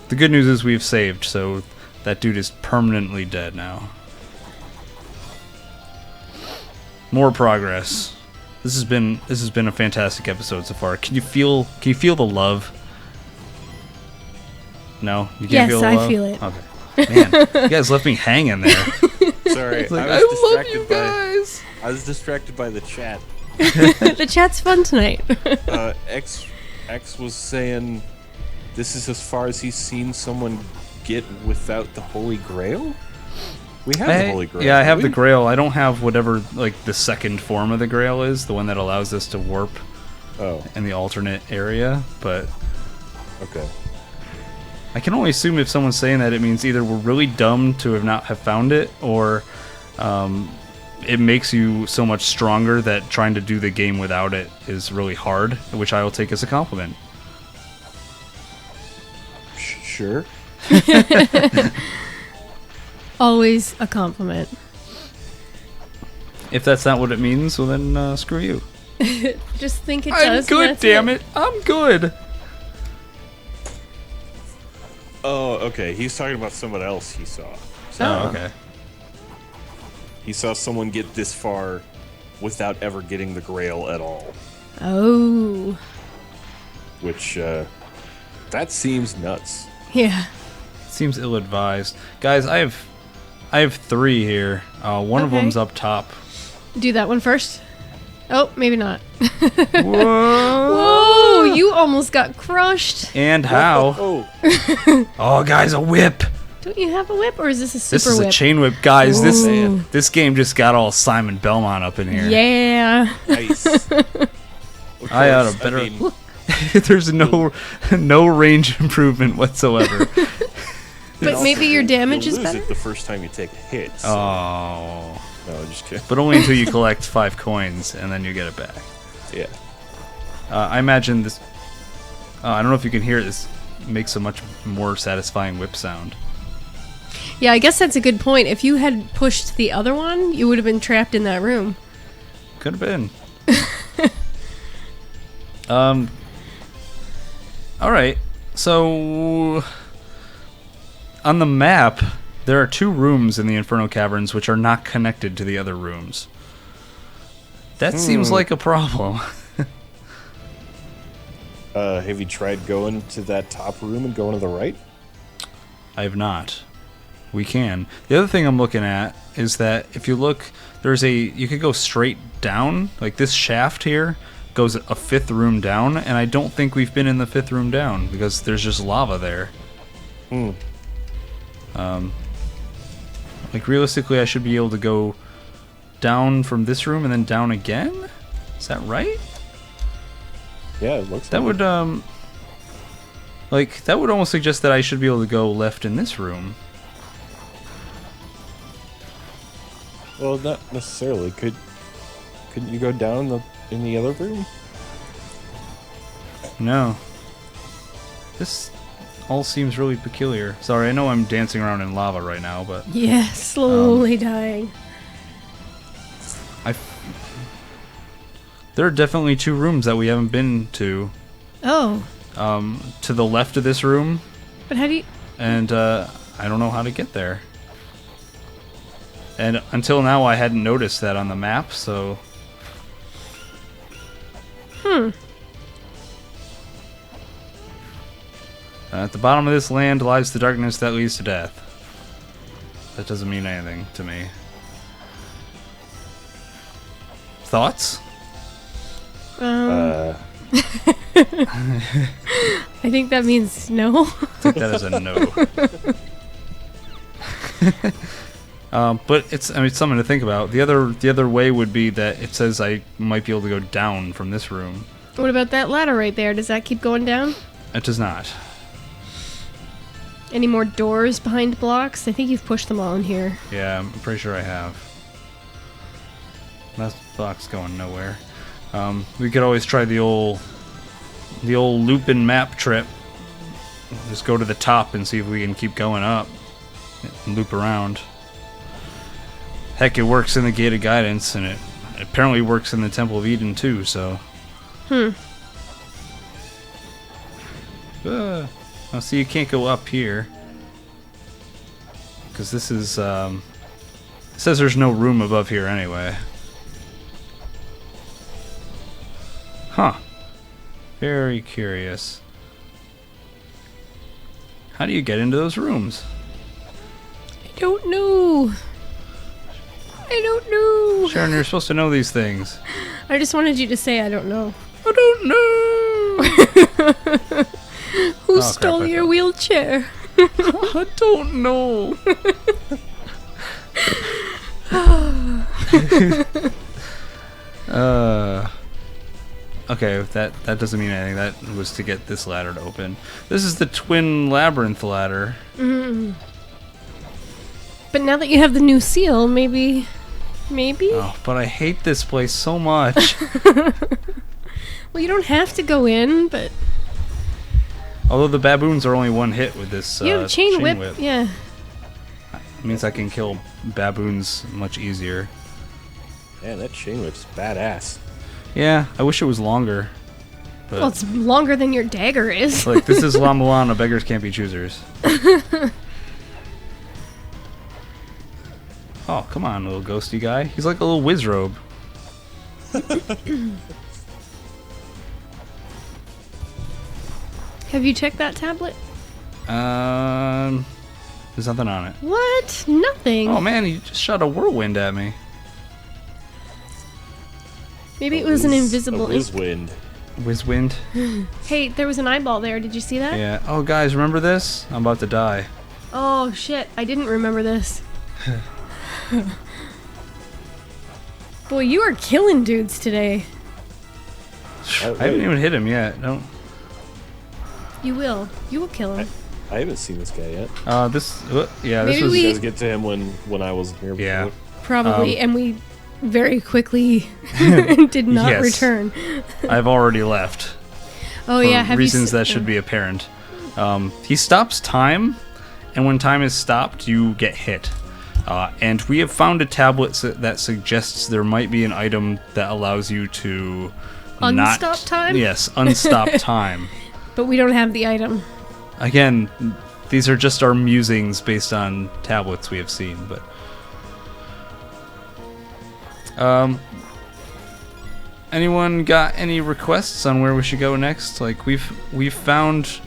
A: The good news is we've saved, so that dude is permanently dead now. More progress. This has been a fantastic episode so far. Can you feel the love? No? You can't
B: Yes,
A: feel the
B: I
A: love?
B: feel it.
A: Okay. Man, you guys left me hanging there.
C: Sorry,
A: Like,
C: I
A: I
C: was
A: love
C: distracted
A: you
C: by.
A: guys.
C: I was distracted by the chat.
B: The chat's fun tonight.
C: X was saying this is as far as he's seen someone get without the Holy Grail. We have the Holy Grail.
A: Yeah, I have the
C: we?
A: Grail. I don't have whatever like the second form of the Grail is, the one that allows us to warp
C: Oh,
A: in the alternate area. But
C: okay.
A: I can only assume if someone's saying that, it means either we're really dumb to have found it, or it makes you so much stronger that trying to do the game without it is really hard, which I will take as a compliment.
C: Sure.
B: Always a compliment.
A: If that's not what it means, well then screw you.
B: Just think it
A: I'm
B: does.
A: good, damn it. I'm good.
C: Oh, okay. He's talking about someone else he saw.
A: Oh, okay.
C: He saw someone get this far without ever getting the Grail at all.
B: Oh.
C: Which, that seems nuts.
B: Yeah.
A: Seems ill-advised. Guys, I have 3 here. One of
B: Okay.
A: them's up top.
B: Do that one first. Oh, maybe not.
A: Whoa!
B: Whoa, you almost got crushed.
A: And how?
C: Oh,
A: Oh, guys, a whip!
B: Don't you have a whip, or is this a super
A: This is
B: whip?
A: a chain whip, guys.
B: Ooh.
A: This game just got all Simon Belmont up in here.
B: Yeah.
C: nice. Of
A: I oughta
C: course,
A: better-
C: mean,
A: There's no range improvement whatsoever.
B: But
C: also,
B: maybe your
C: you'll
B: damage is
C: lose
B: better?
C: it the first time you take a hit. So.
A: Oh,
C: No, just kidding.
A: but only until you collect 5 coins and then you get it back.
C: Yeah.
A: I imagine this. I don't know if you can hear it. This makes a much more satisfying whip sound.
B: Yeah, I guess that's a good point. If you had pushed the other one, you would have been trapped in that room.
A: Could have been. All right. So on the map, there are 2 rooms in the Inferno Caverns which are not connected to the other rooms. That seems like a problem.
C: Have you tried going to that top room and going to the right?
A: I have not. We can. The other thing I'm looking at is that if you look, you could go straight down, like this shaft here goes a 5th room down, and I don't think we've been in the 5th room down because there's just lava there. Like realistically, I should be able to go down from this room and then down again. Is that right?
C: Yeah, it looks
A: That
C: like
A: would Like, that would almost suggest that I should be able to go left in this room.
C: Well, not necessarily. Couldn't you go down in the other room?
A: No. This all seems really peculiar. Sorry, I know I'm dancing around in lava right now, but...
B: Yeah, slowly dying.
A: There are definitely 2 rooms that we haven't been to.
B: Oh.
A: To the left of this room.
B: But how do you...
A: And, I don't know how to get there. And until now, I hadn't noticed that on the map, so... At the bottom of this land lies the darkness that leads to death. That doesn't mean anything to me. Thoughts?
B: I think that means no.
A: Take that as a no. But it's something to think about. The other way would be that it says I might be able to go down from this room.
B: What about that ladder right there? Does that keep going down?
A: It does not.
B: Any more doors behind blocks? I think you've pushed them all in here.
A: Yeah, I'm pretty sure I have. That block's going nowhere. We could always try the old looping map trip. Just go to the top and see if we can keep going up and loop around. Heck, it works in the Gate of Guidance, and it apparently works in the Temple of Eden too, so... Oh, see, you can't go up here. Because this is, it says there's no room above here anyway. Huh. Very curious. How do you get into those rooms?
B: I don't know. I don't know.
A: Sharon, you're supposed to know these things.
B: I just wanted you to say I don't know.
A: I don't know!
B: Who stole your wheelchair?
A: I don't know. Okay, that doesn't mean anything. That was to get this ladder to open. This is the twin labyrinth ladder.
B: But now that you have the new seal, maybe?
A: Oh, but I hate this place so much.
B: Well, you don't have to go in, but...
A: Although the baboons are only one hit with this
B: you have a chain whip. Yeah.
A: It means I can kill baboons much easier.
C: Man, that chain whip's badass.
A: Yeah, I wish it was longer. But
B: Well, it's longer than your dagger is.
A: like, this is La-Mulana, beggars can't be choosers. Oh, come on, little ghosty guy. He's like a little whiz robe.
B: Have you checked that tablet?
A: There's nothing on it.
B: What? Nothing.
A: Oh man, he just shot a whirlwind at me.
B: Maybe it was an invisible...
C: Whizwind.
A: Whizwind?
B: Hey, there was an eyeball there. Did you see that?
A: Yeah. Oh, guys, remember this? I'm about to die.
B: Oh, shit. I didn't remember this. Boy, you are killing dudes today.
A: I haven't even hit him yet. Don't.
B: You will. You will kill him.
C: I haven't seen this guy yet.
A: Yeah,
B: Maybe
A: this was.
B: we-
C: You guys get to him when I wasn't here before.
A: Yeah.
B: Probably. And we very quickly did not
A: Yes.
B: return.
A: I've already left.
B: Oh,
A: For
B: yeah. Have
A: reasons
B: you
A: that should be apparent. He stops time, and when time is stopped, you get hit. And we have found a tablet that suggests there might be an item that allows you to
B: Unstop time?
A: Yes, unstop time.
B: But we don't have the item.
A: Again, these are just our musings based on tablets we have seen, but anyone got any requests on where we should go next? Like we finished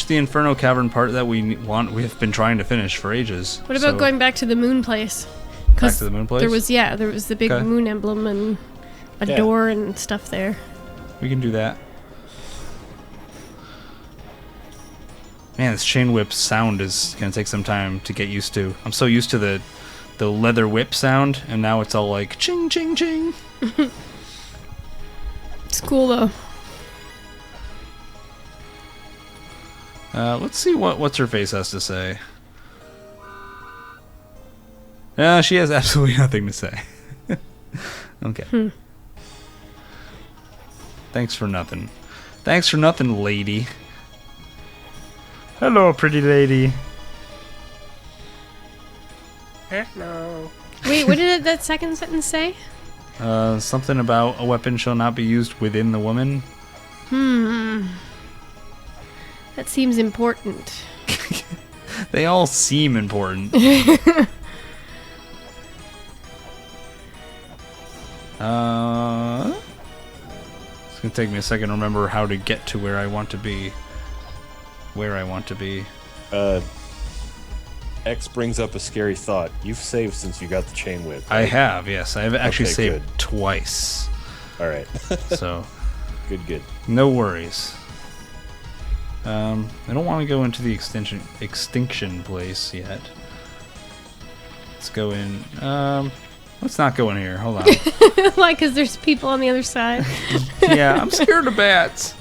A: the Inferno Cavern part that we have been trying to finish for ages.
B: What about going back to the moon place?
A: Back to the moon place?
B: There was the big
A: Okay.
B: moon emblem and a door and stuff there.
A: We can do that. Man, this chain whip sound is gonna take some time to get used to. I'm so used to the leather whip sound, and now it's all like ching ching ching.
B: It's cool though.
A: Let's see what what's her face has to say. She has absolutely nothing to say. Okay. Thanks for nothing. Thanks for nothing, lady. Hello, pretty lady.
C: Hello.
B: Wait, what did that second sentence say?
A: Something about a weapon shall not be used within the woman.
B: That seems important.
A: They all seem important. It's gonna take me a second to remember how to get to where I want to be.
C: X brings up a scary thought. You've saved since you got the chain whip.
A: I have, yes. I've actually
C: Okay,
A: saved
C: good.
A: twice.
C: All right.
A: So,
C: Good.
A: no worries. I don't want to go into the extinction place yet. Let's go in. Let's not go in here. Hold on.
B: Why? Because there's people on the other side.
A: Yeah, I'm scared of bats.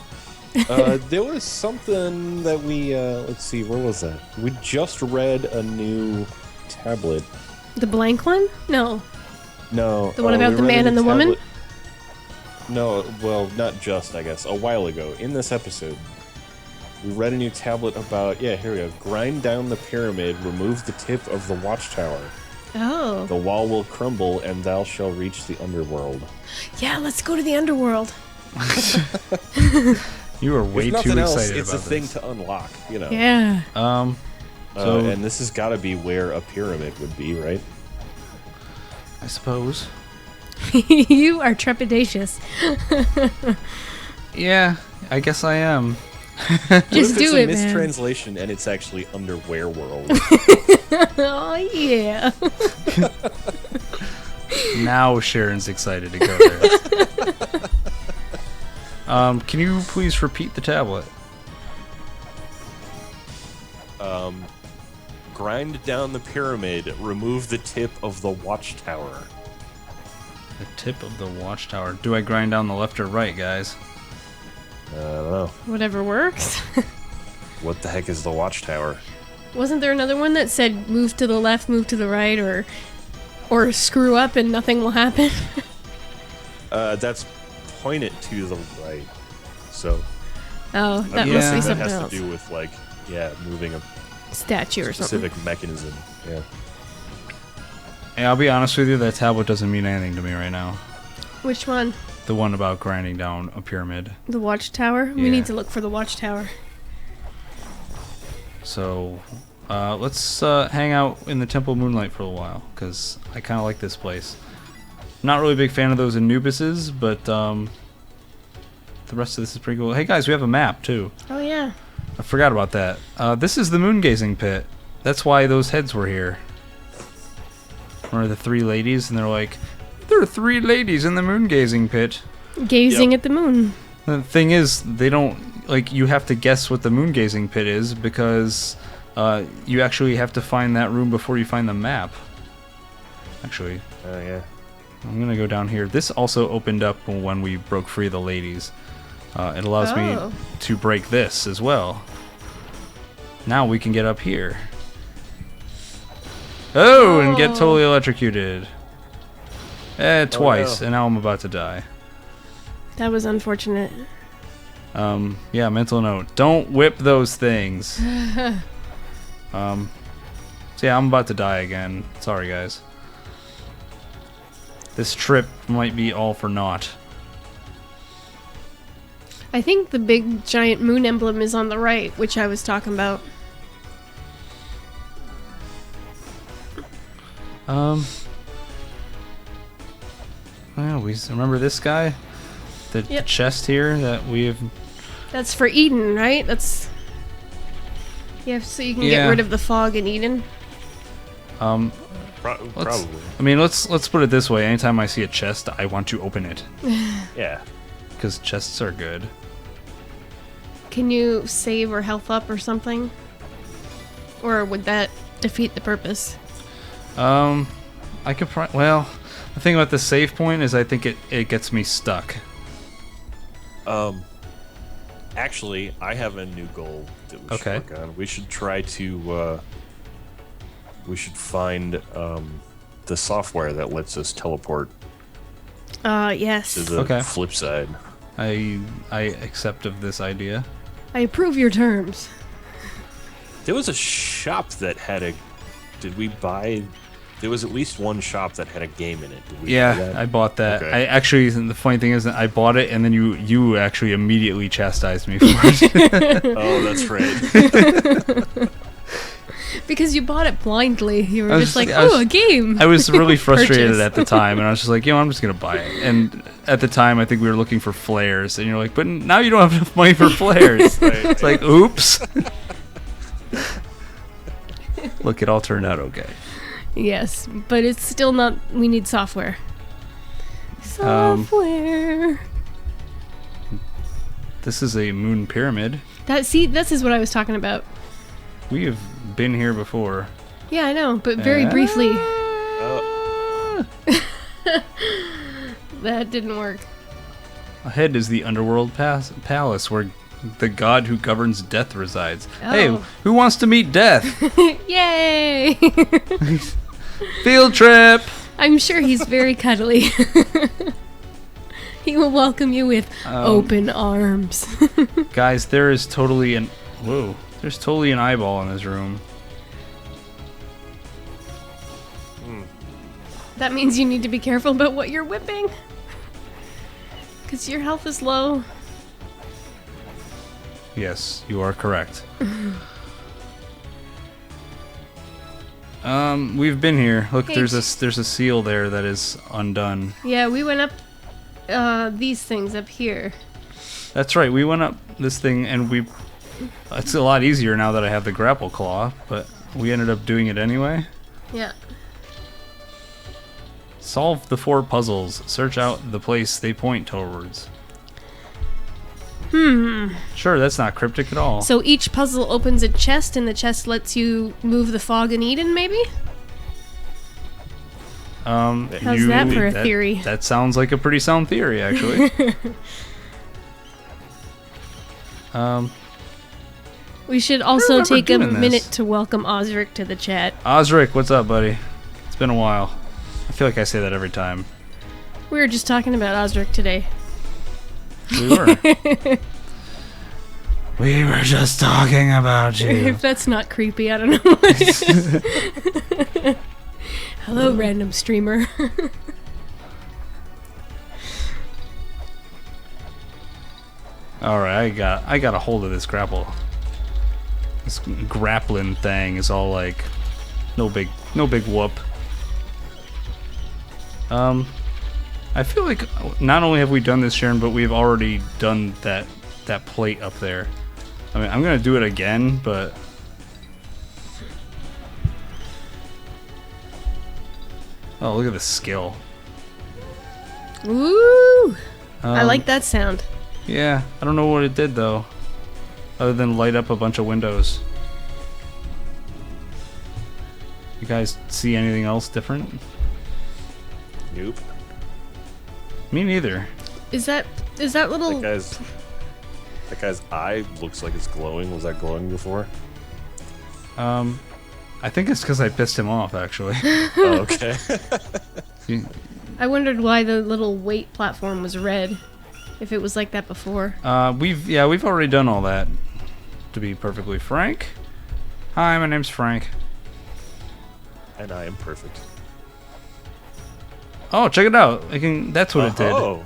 C: There was something that we, let's see, where was that? We just read a new tablet.
B: The blank one? No.
C: No.
B: The one about
C: we
B: the
C: read a
B: man
C: new
B: and the woman?
C: tablet- No, well, not just, I guess. A while ago, in this episode, we read a new tablet about, yeah, here we go. Grind down the pyramid, remove the tip of the watchtower.
B: Oh.
C: The wall will crumble, and thou shall reach the underworld.
B: Yeah, let's go to the underworld.
A: You are way
C: If
A: too
C: nothing else,
A: excited
C: it's
A: about
C: a thing
A: this.
C: to unlock, you know.
B: Yeah.
A: So
C: And this has got to be where a pyramid would be, right?
A: I suppose.
B: You are trepidatious.
A: Yeah, I guess I am.
B: Just
C: What if
B: do
C: it's
B: it,
C: a
B: man.
C: mistranslation and it's actually underwear world?
B: Oh, yeah.
A: Now Sharon's excited to go there. Can you please repeat the tablet?
C: Grind down the pyramid, remove the tip of the watchtower.
A: The tip of the watchtower. Do I grind down the left or right, guys?
C: I don't know.
B: Whatever works.
C: What the heck is the watchtower?
B: Wasn't there another one that said move to the left, move to the right, or screw up and nothing will happen?
C: That's point it to the right. So
B: Oh, that
A: Yeah.
B: must be
C: that
B: something
C: has
B: else.
C: to do with like, yeah, moving a
B: Statue or something.
C: specific mechanism. Yeah.
A: Hey, I'll be honest with you, that tablet doesn't mean anything to me right now.
B: Which one?
A: The one about grinding down a pyramid.
B: The watchtower? We
A: Yeah.
B: need to look for the watchtower.
A: So, let's hang out in the Temple of Moonlight for a while, because I kind of like this place. Not really a big fan of those Anubises, but the rest of this is pretty cool. Hey guys, we have a map too.
B: Oh, yeah.
A: I forgot about that. This is the moon gazing pit. That's why those heads were here. Remember the three ladies? And they're like, there are three ladies in the moon gazing pit.
B: Gazing
C: Yep.
B: at the moon.
A: The thing is, they don't, like, you have to guess what the moon gazing pit is because you actually have to find that room before you find the map. Actually,
C: Oh yeah.
A: I'm gonna go down here. This also opened up when we broke free of the ladies. It allows
B: Oh.
A: me to break this as well. Now we can get up here. Oh, and get
B: Oh.
A: totally electrocuted. Twice,
C: no.
A: and now I'm about to die.
B: That was unfortunate.
A: Yeah, mental note. Don't whip those things. So yeah, I'm about to die again. Sorry, guys. This trip might be all for naught.
B: I think the big giant moon emblem is on the right, which I was talking about.
A: Well, we remember this guy? The
B: Yep.
A: chest here that we've...
B: That's for Eden, right? That's... Yeah, so you can
A: Yeah.
B: get rid of the fog in Eden.
C: Probably.
A: I mean, let's put it this way. Anytime I see a chest, I want to open it.
C: Yeah.
A: Because chests are good.
B: Can you save or health up or something? Or would that defeat the purpose?
A: I could well, the thing about the save point is I think it gets me stuck.
C: Actually, I have a new goal that we
A: Okay.
C: should work on. We should try to. We should find the software that lets us teleport
B: Yes.
C: to the
A: Okay.
C: flip side.
A: I accept of this idea.
B: I approve your terms.
C: There was a shop that had a. Did we buy? There was at least one shop that had a game in it. Did we buy
A: Yeah,
C: that?
A: I bought that.
C: Okay.
A: I actually, the funny thing is that I bought it, and then you actually immediately chastised me for it.
C: Oh, that's right.
B: Because you bought it blindly. You were
A: I was
B: just like,
A: just- I was-
B: oh, a game.
A: I was really frustrated
B: Purchase.
A: at the time, and I was just like, I'm just gonna buy it. And at the time, I think we were looking for flares, and you're like, but now you don't have enough money for flares. It's like, oops. Look, it all turned out okay.
B: Yes, but it's still not. We need software. Software.
A: This is a moon pyramid.
B: This is what I was talking about.
A: We have been here before.
B: Yeah, I know, but very briefly. That didn't work.
A: Ahead is the underworld palace where the god who governs death resides.
B: Oh.
A: Hey, who wants to meet death?
B: Yay!
A: Field trip!
B: I'm sure he's very cuddly. He will welcome you with open arms.
A: Guys, there is totally an... Whoa. There's totally an eyeball in this room.
B: That means you need to be careful about what you're whipping. Because your health is low.
A: Yes, you are correct. We've been here. Look,
B: Hey,
A: there's a seal there that is undone.
B: Yeah, we went up these things up here.
A: That's right. We went up this thing and we... It's a lot easier now that I have the grapple claw, but we ended up doing it anyway.
B: Yeah.
A: Solve the 4 puzzles. Search out the place they point towards. Sure, that's not cryptic at all.
B: So each puzzle opens a chest, and the chest lets you move the fog in Eden, maybe?
A: How's
B: that for a theory?
A: That sounds like a pretty sound theory, actually.
B: We should also
A: remember
B: take a
A: doing this.
B: minute to welcome Osric to the chat.
A: Osric, what's up, buddy? It's been a while. I feel like I say that every time.
B: We were just talking about Osric today.
A: We were. We were just talking about you.
B: If that's not creepy, I don't know what is. Hello, random streamer.
A: Alright, I got a hold of this grapple. This grappling thing is all like no big whoop. I feel like not only have we done this, Sharon, but we've already done that plate up there. I mean, I'm gonna do it again, but oh, look at the skill.
B: Ooh! I
A: Um,
B: like that sound.
A: Yeah, I don't know what it did though, other than light up a bunch of windows. You guys see anything else different?
C: Nope.
A: Me neither.
B: Is that little...
C: That guy's eye looks like it's glowing. Was that glowing before?
A: I think it's because I pissed him off, actually.
C: Oh, okay.
B: I wondered why the little weight platform was red. If it was like that before.
A: We've already done all that. To be perfectly frank. Hi, my name's Frank.
C: And I am perfect.
A: Oh, check it out! That's what it did.
C: Oh,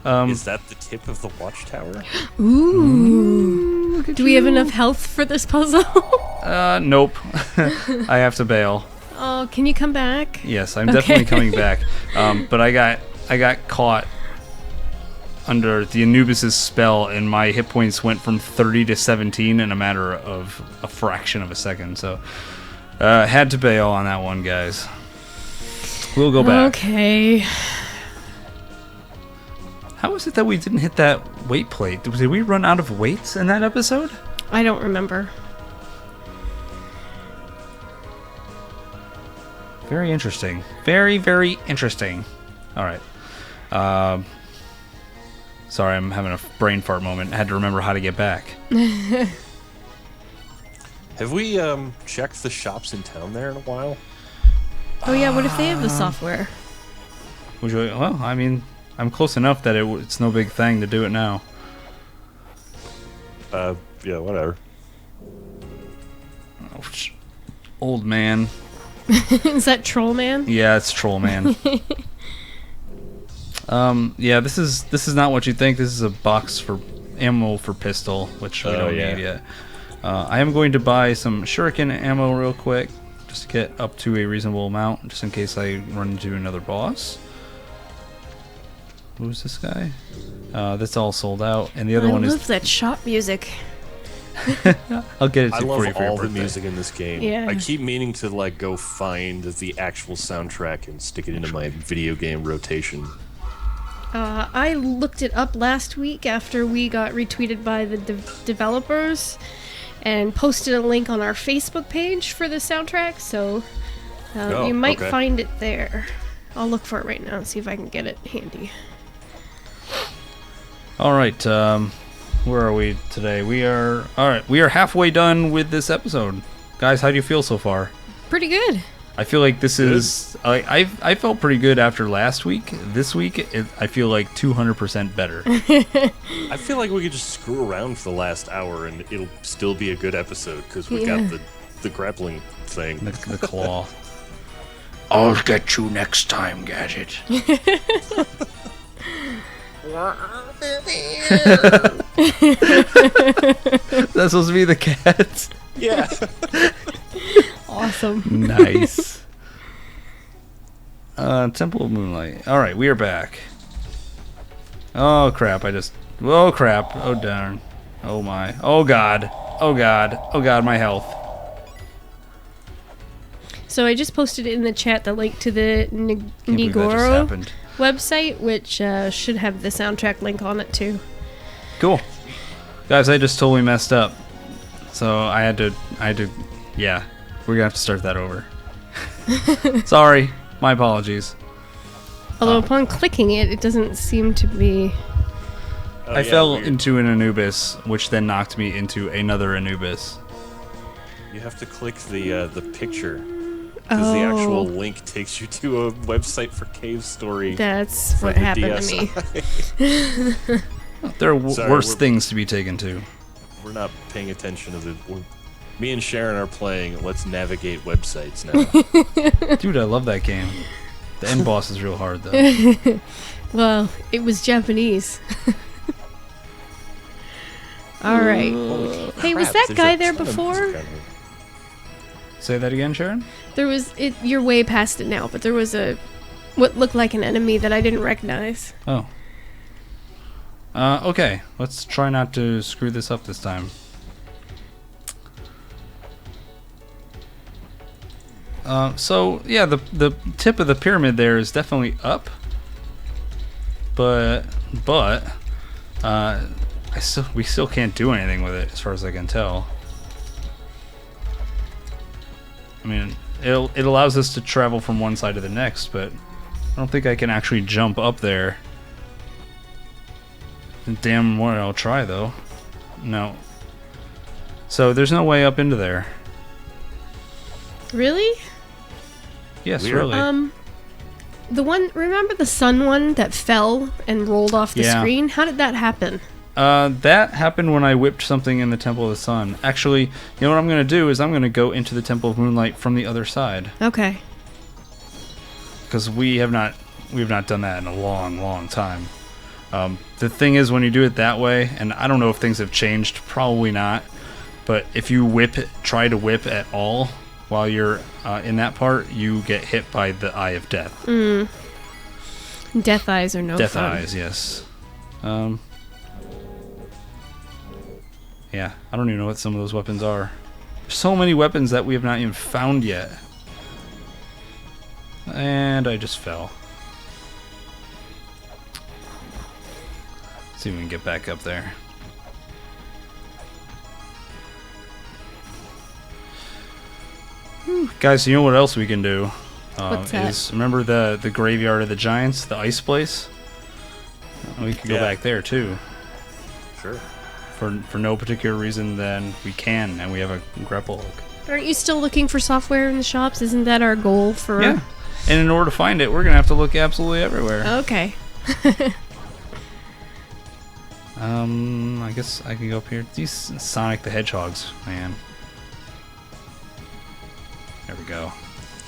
A: Um,
C: is that the tip of the watchtower?
B: Ooh! Do we have enough health for this puzzle?
A: nope. I have to bail.
B: Oh, can you come back?
A: Yes, I'm definitely coming back. But I got caught under the Anubis's spell, and my hit points went from 30 to 17 in a matter of a fraction of a second. So, had to bail on that one, guys. We'll go back.
B: Okay.
A: How is it that we didn't hit that weight plate? Did we run out of weights in that episode?
B: I don't remember.
A: Very interesting. Very, very interesting. All right. Sorry, I'm having a brain fart moment. I had to remember how to get back.
C: Have we checked the shops in town there in a while?
B: Oh yeah, what if they have the software?
A: Would you? Well, I mean, I'm close enough that it's no big thing to do it now.
C: Yeah, whatever.
A: Oh, old man.
B: Is that Troll Man?
A: Yeah, it's Troll Man. Yeah, this is not what you think. This is a box for ammo for pistol, which we don't need yet. I am going to buy some shuriken ammo real quick, just to get up to a reasonable amount, just in case I run into another boss. Who's this guy? That's all sold out, and the other one is.
B: I love that shop music.
A: I'll get it
C: I
A: for
C: love
A: you for your
C: all the
A: birthday.
C: music in this game.
B: Yeah.
C: I keep meaning to like go find the actual soundtrack and stick it into my video game rotation.
B: I looked it up last week after we got retweeted by the developers and posted a link on our Facebook page for the soundtrack, so you might find it there. I'll look for it right now and see if I can get it handy.
A: Alright, where are we today? We are halfway done with this episode. Guys, how do you feel so far?
B: Pretty good.
A: I feel like this is... I felt pretty good after last week. This week, I feel like 200% better.
C: I feel like we could just screw around for the last hour and it'll still be a good episode because we got the grappling thing.
A: The claw. I'll get you next time, Gadget. That's supposed to be the cat.
C: Yeah.
B: Awesome.
A: Nice. Temple of Moonlight. Alright, we are back. Oh crap, oh crap. Oh darn. Oh my. Oh god. Oh god. Oh god, my health.
B: So I just posted in the chat the link to the
A: Can't believe that just
B: Nigoro
A: happened.
B: website, which should have the soundtrack link on it too.
A: Cool. Guys, I just totally messed up. So I had to, yeah. We're gonna have to start that over. Sorry. My apologies.
B: Although upon clicking it, it doesn't seem to be...
A: I fell into an Anubis, which then knocked me into another Anubis.
C: You have to click the picture because the actual link takes you to a website for Cave Story.
B: That's
C: for
B: what
C: the
B: happened to me.
C: DSi.
A: There are
C: Sorry,
A: worse things to be taken to.
C: We're not paying attention to me and Sharon are playing Let's Navigate Websites now.
A: Dude, I love that game. The end boss is real hard, though.
B: Well, it was Japanese. Alright. Hey, was that guy there before?
A: Say that again, Sharon?
B: There was... You're way past it now, but there was what looked like an enemy that I didn't recognize.
A: Oh. Okay. Let's try not to screw this up this time. So yeah, the tip of the pyramid there is definitely up, but we still can't do anything with it as far as I can tell. I mean, it allows us to travel from one side to the next, but I don't think I can actually jump up there. Damn what I'll try though. No. So there's no way up into there.
B: Really?
A: Yes,
C: Weird.
A: really.
B: The one... Remember the sun one that fell and rolled off the
A: Yeah.
B: screen? How did that happen?
A: That happened when I whipped something in the Temple of the Sun. Actually, you know what I'm going to do is I'm going to go into the Temple of Moonlight from the other side.
B: Okay.
A: Because we have not done that in a long time. The thing is, when you do it that way, and I don't know if things have changed, probably not, but if you try to whip at all while you're in that part, you get hit by the Eye of Death.
B: Death eyes are no
A: Death
B: fun.
A: Eyes, yes. Yeah, I don't even know what some of those weapons are. There's so many weapons that we have not even found yet. And I just fell. See if we can get back up there. Whew. Guys, you know what else we can do?
B: What's that?
A: Remember the graveyard of the giants, the ice place? We could go back there too.
C: Sure.
A: For no particular reason, then we can, and we have a grapple hook.
B: Aren't you still looking for software in the shops? Isn't that our goal for...
A: Yeah. And in order to find it, we're going to have to look absolutely everywhere.
B: Okay.
A: I guess I can go up here. These Sonic the Hedgehogs, man. There we go.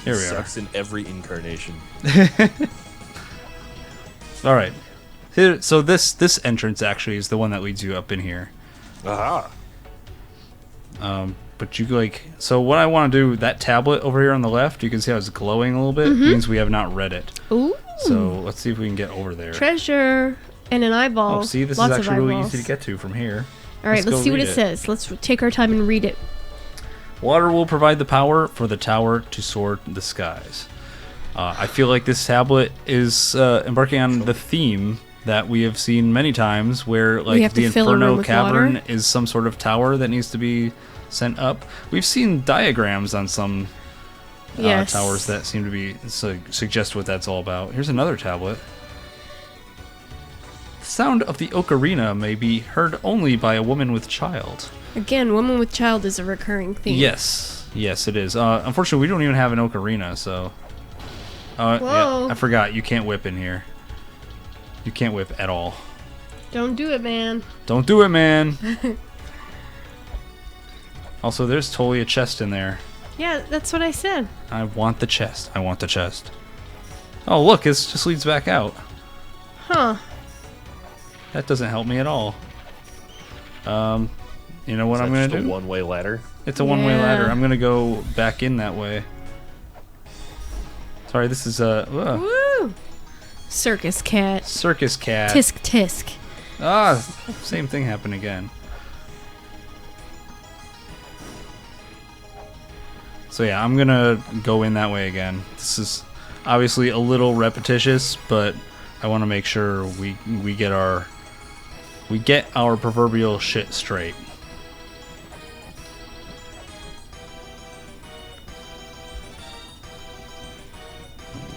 A: Here we are.
C: Sucks in every incarnation.
A: All right. So this entrance actually is the one that leads you up in here.
C: Aha.
A: But you so what I want to do, that tablet over here on the left, you can see how it's glowing a little bit. Means we have not read it.
B: Ooh.
A: So let's see if we can get over there.
B: Treasure and an eyeball.
A: Oh, see, this
B: Lots
A: is actually really
B: eyeballs.
A: easy to get to from here.
B: All right, let's
A: go
B: see what
A: read
B: it says. Let's take our time and read it.
A: Water will provide the power for the tower to soar the skies. I feel like this tablet is embarking on the theme that we have seen many times, where like the Inferno Cavern is some sort of tower that needs to be sent up. We've seen diagrams on some towers that seem to be suggest what that's all about. Here's another tablet. The sound of the ocarina may be heard only by a woman with child.
B: Again, woman with child is a recurring theme.
A: Yes, it is. Unfortunately, we don't even have an ocarina, so...
B: Whoa.
A: Yeah, I forgot. You can't whip in here. You can't whip at all.
B: Don't do it, man.
A: Don't do it, man. Also, there's totally a chest in there.
B: Yeah, that's what I said.
A: I want the chest. I want the chest. Oh, look, this just leads back out.
B: Huh.
A: That doesn't help me at all. You know what I'm going to do?
C: It's a one-way ladder.
A: It's a one-way ladder. I'm going to go back in that way. Sorry, this is
B: Woo! Circus cat.
A: Circus cat.
B: Tisk tisk.
A: Ah, same thing happened again. So yeah, I'm gonna go in that way again. This is obviously a little repetitious, but I want to make sure we get our proverbial shit straight.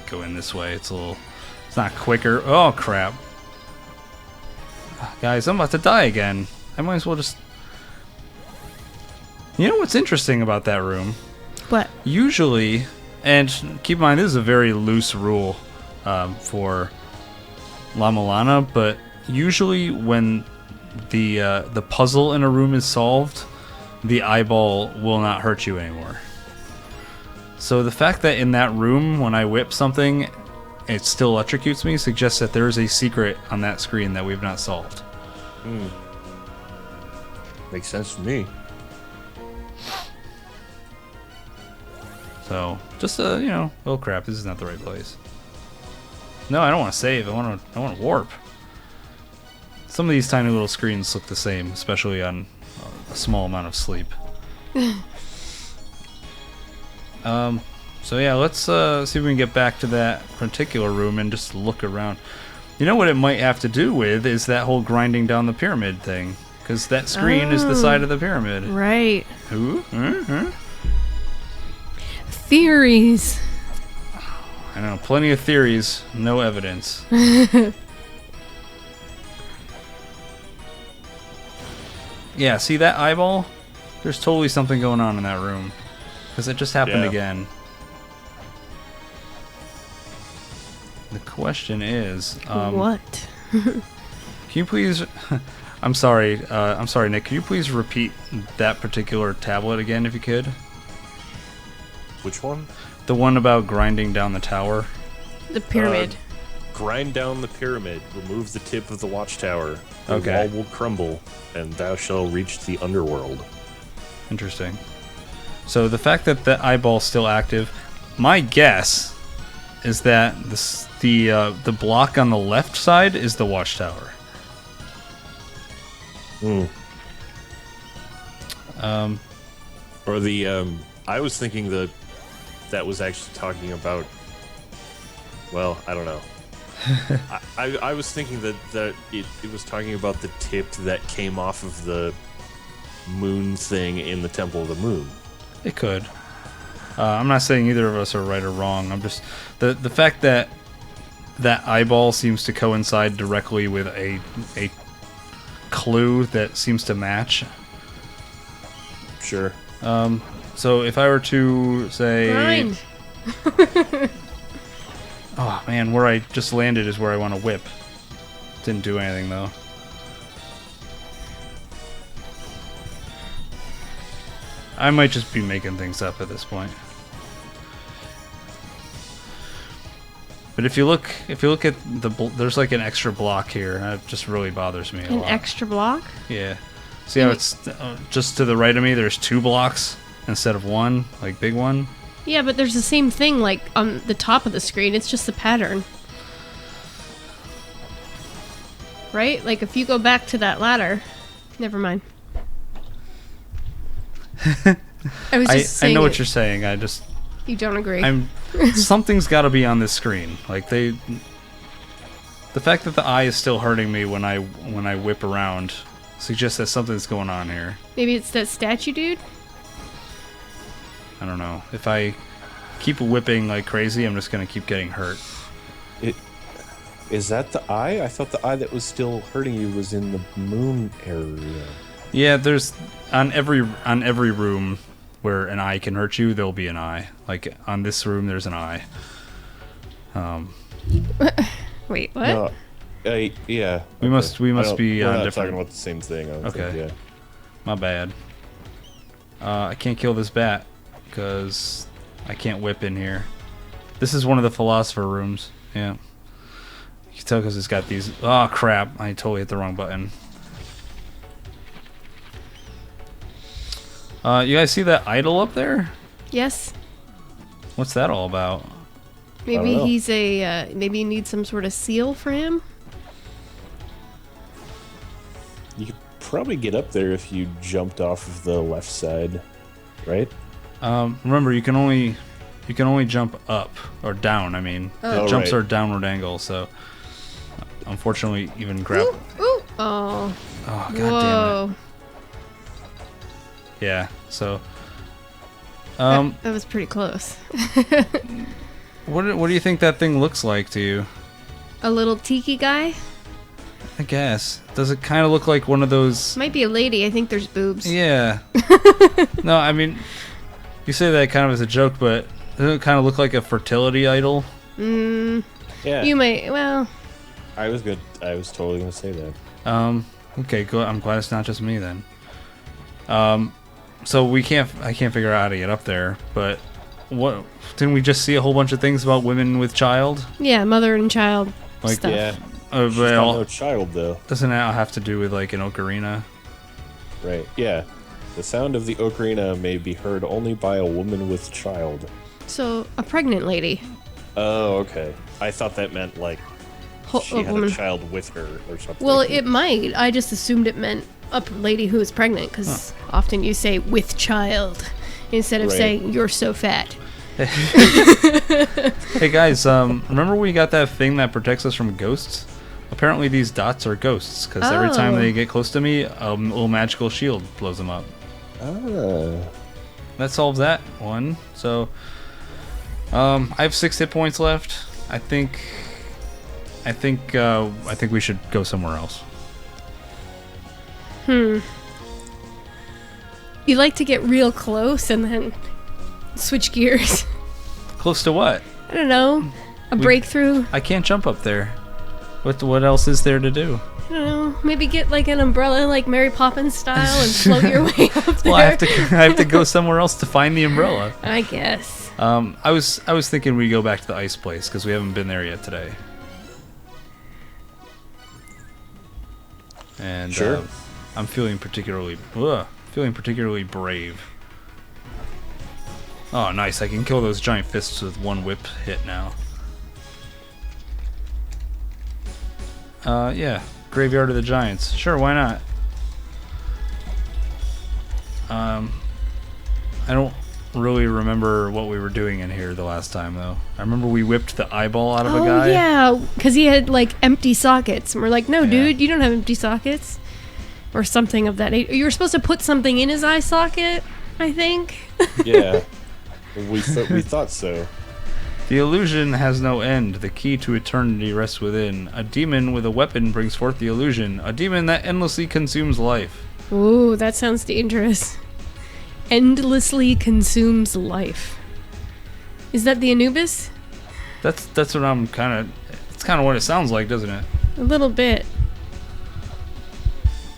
A: Go in this way. It's not quicker. Oh crap. Guys, I'm about to die again. I might as well just... You know what's interesting about that room?
B: What?
A: Usually, and keep in mind this is a very loose rule for La-Mulana, but usually when the puzzle in a room is solved, the eyeball will not hurt you anymore. So the fact that in that room, when I whip something, it still electrocutes me, suggests that there is a secret on that screen that we've not solved.
C: Makes sense to me.
A: So, just oh crap, this is not the right place. No, I don't want to save. I want to warp. Some of these tiny little screens look the same, especially on a small amount of sleep. So yeah, let's see if we can get back to that particular room and just look around. You know what it might have to do with is that whole grinding down the pyramid thing, because that screen is the side of the pyramid.
B: Right.
A: Who?
B: Theories.
A: I know, plenty of theories, no evidence. Yeah, see that eyeball? There's totally something going on in that room. Because it just happened again. The question is...
B: what?
A: Can you please... I'm sorry, Nick. Can you please repeat that particular tablet again, if you could?
C: Which one?
A: The one about grinding down the tower.
B: The pyramid.
C: Grind down the pyramid. Remove the tip of the watchtower. The
A: Okay.
C: wall will crumble, and thou shalt reach the underworld.
A: Interesting. So the fact that the eyeball's still active, my guess is that the block on the left side is the watchtower.
C: Or the I was thinking that was actually talking about. Well, I don't know. I was thinking that it was talking about the tip that came off of the moon thing in the Temple of the Moon.
A: It could. I'm not saying either of us are right or wrong. I'm just the fact that that eyeball seems to coincide directly with a clue that seems to match.
C: Sure.
A: So if I were to say...
B: Grind.
A: Oh man, where I just landed is where I want to whip. Didn't do anything though. I might just be making things up at this point. But if you look at there's like an extra block here. That just really bothers me a lot.
B: An extra block?
A: Yeah. See how it's just to the right of me? There's 2 blocks instead of 1, like big one.
B: Yeah, but there's the same thing like on the top of the screen. It's just the pattern. Right? Like if you go back to that ladder. Never mind. I was just saying
A: I know what you're saying. I just...
B: You don't agree.
A: Something's got to be on this screen. Like the fact that the eye is still hurting me when I whip around suggests that something's going on here.
B: Maybe it's that statue dude?
A: I don't know. If I keep whipping like crazy, I'm just gonna keep getting hurt.
C: Is that the eye? I thought the eye that was still hurting you was in the moon area.
A: Yeah, there's on every room where an eye can hurt you, there'll be an eye. Like on this room, there's an eye.
B: Wait, what?
C: No, yeah.
A: We must be
C: we're
A: on
C: not
A: different.
C: talking about the same thing. I don't
A: Okay.
C: think, yeah.
A: My bad. I can't kill this bat because I can't whip in here. This is one of the philosopher rooms. Yeah. You can tell because it's got these... Oh, crap. I totally hit the wrong button. You guys see that idol up there?
B: Yes.
A: What's that all about?
B: Maybe
C: know.
B: he's a. Maybe you need some sort of seal for him.
C: You could probably get up there if you jumped off of the left side, right?
A: Remember, you can only jump up or down. I mean, the
C: Oh,
A: jumps
C: right.
A: are downward angle. So, unfortunately, even grab.
B: Ooh, ooh. Oh.
A: Oh, god damn it.
B: Whoa.
A: Yeah. So,
B: That was pretty close.
A: what do you think that thing looks like to you?
B: A little tiki guy?
A: I guess. Does it kind of look like one of those?
B: Might be a lady. I think there's boobs.
A: Yeah. No, I mean, you say that kind of as a joke, but doesn't it kind of look like a fertility idol?
C: Yeah.
B: You might. Well.
C: I was totally gonna say that.
A: Okay, good. I'm glad it's not just me then. So I can't figure out how to get up there, but what, didn't we just see a whole bunch of things about women with child?
B: Yeah, mother and child
A: Like,
B: stuff.
C: Yeah. She's
A: Well,
C: got no child though.
A: doesn't that have to do with like an ocarina?
C: Right. Yeah. The sound of the ocarina may be heard only by a woman with child.
B: So, a pregnant lady.
C: Oh, okay. I thought that meant like she had a child with her or something.
B: Well, it might. I just assumed it meant a lady who is pregnant, because often you say with child instead of
C: Right.
B: saying you're so fat.
A: Hey guys, remember we got that thing that protects us from ghosts? Apparently these dots are ghosts, because every time
B: Oh.
A: they get close to me, a little magical shield blows them up. That solves that one. So, I have 6 hit points left. I think we should go somewhere else.
B: You like to get real close and then switch gears.
A: Close to what?
B: I don't know. A breakthrough.
A: I can't jump up there. What else is there to do?
B: I don't know. Maybe get like an umbrella like Mary Poppins style and float your way up there.
A: Well, I have to go somewhere else to find the umbrella.
B: I guess.
A: I was thinking we go back to the ice place because we haven't been there yet today. And
C: Sure.
A: I'm feeling particularly brave. Oh, nice! I can kill those giant fists with one whip hit now. Yeah, Graveyard of the Giants. Sure, why not? I don't really remember what we were doing in here the last time, though. I remember we whipped the eyeball out of a guy.
B: Oh, yeah, because he had like empty sockets. And we're like, no,
A: Yeah.
B: dude, you don't have empty sockets. Or something of that. You were supposed to put something in his eye socket, I think.
C: Yeah. We thought so.
A: The illusion has no end. The key to eternity rests within. A demon with a weapon brings forth the illusion. A demon that endlessly consumes life.
B: Ooh, that sounds dangerous. Endlessly consumes life. Is that the Anubis?
A: That's what I'm kind of... It's kind of what it sounds like, doesn't it?
B: A little bit.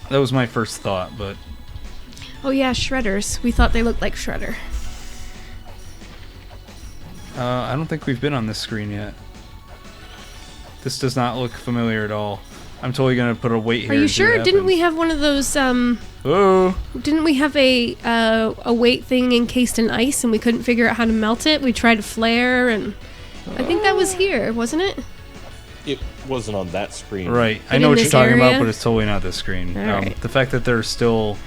A: That was my first thought, but...
B: Oh yeah, shredders. We thought they looked like Shredder.
A: I don't think we've been on this screen yet. This does not look familiar at all. I'm totally gonna put a weight here.
B: Are you sure? Didn't we have one of those?
A: Oh!
B: Didn't we have a weight thing encased in ice and we couldn't figure out how to melt it? We tried to flare, and I think that was here, wasn't it?
C: It wasn't on that screen.
A: Right.
B: But
A: I know
B: in
A: what you're
B: this
A: talking about,
B: area?
A: but it's totally not this screen.
B: Alright.
A: The fact that there's still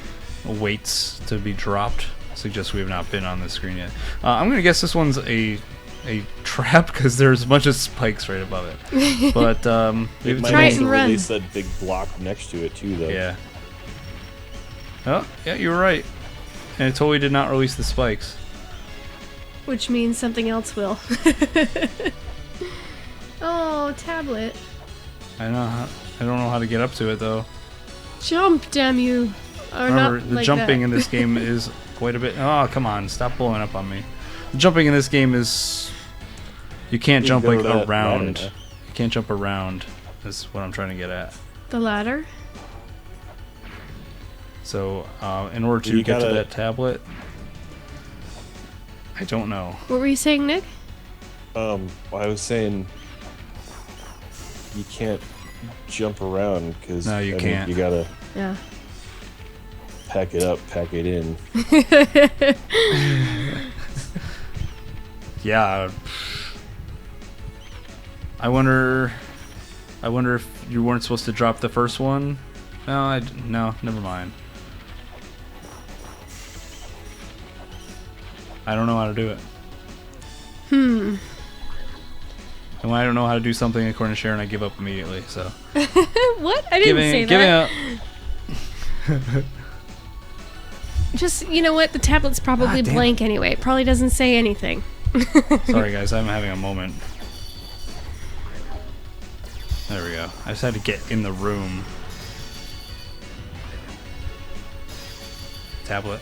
A: weights to be dropped suggests we have not been on this screen yet. I'm gonna guess this one's a trap because there's a bunch of spikes right above it. But
C: It might
B: Try it
C: also
B: and run.
C: release that big block next to it too, though.
A: yeah. Oh, yeah, you were right. And it totally did not release the spikes.
B: Which means something else will. Oh, tablet.
A: I don't know how to get up to it though.
B: Jump, damn you. Or
A: Remember,
B: not
A: the
B: like
A: jumping
B: that.
A: in this game is quite a bit. Oh, come on, stop blowing up on me. The jumping in this game is you can't
C: You
A: jump
C: go
A: like
C: that
A: around.
C: ladder,
A: You can't jump around. Is what I'm trying to get at.
B: The ladder?
A: So, in order to
C: You
A: get to
C: gotta-
A: that tablet, I don't know.
B: What were you saying, Nick?
C: Well, I was saying you can't jump around because
A: No, you can't.
C: You gotta
B: Yeah.
C: pack it up, pack it in.
A: Yeah. I wonder if you weren't supposed to drop the first one. No, never mind. I don't know how to do it. And when I don't know how to do something according to Sharon, I give up immediately. So
B: What? I didn't say
A: giving
B: that.
A: up.
B: Just, you know what? The tablet's probably
A: Ah, damn.
B: blank anyway. It probably doesn't say anything.
A: Sorry guys, I'm having a moment. There we go. I just had to get in the room. Tablet.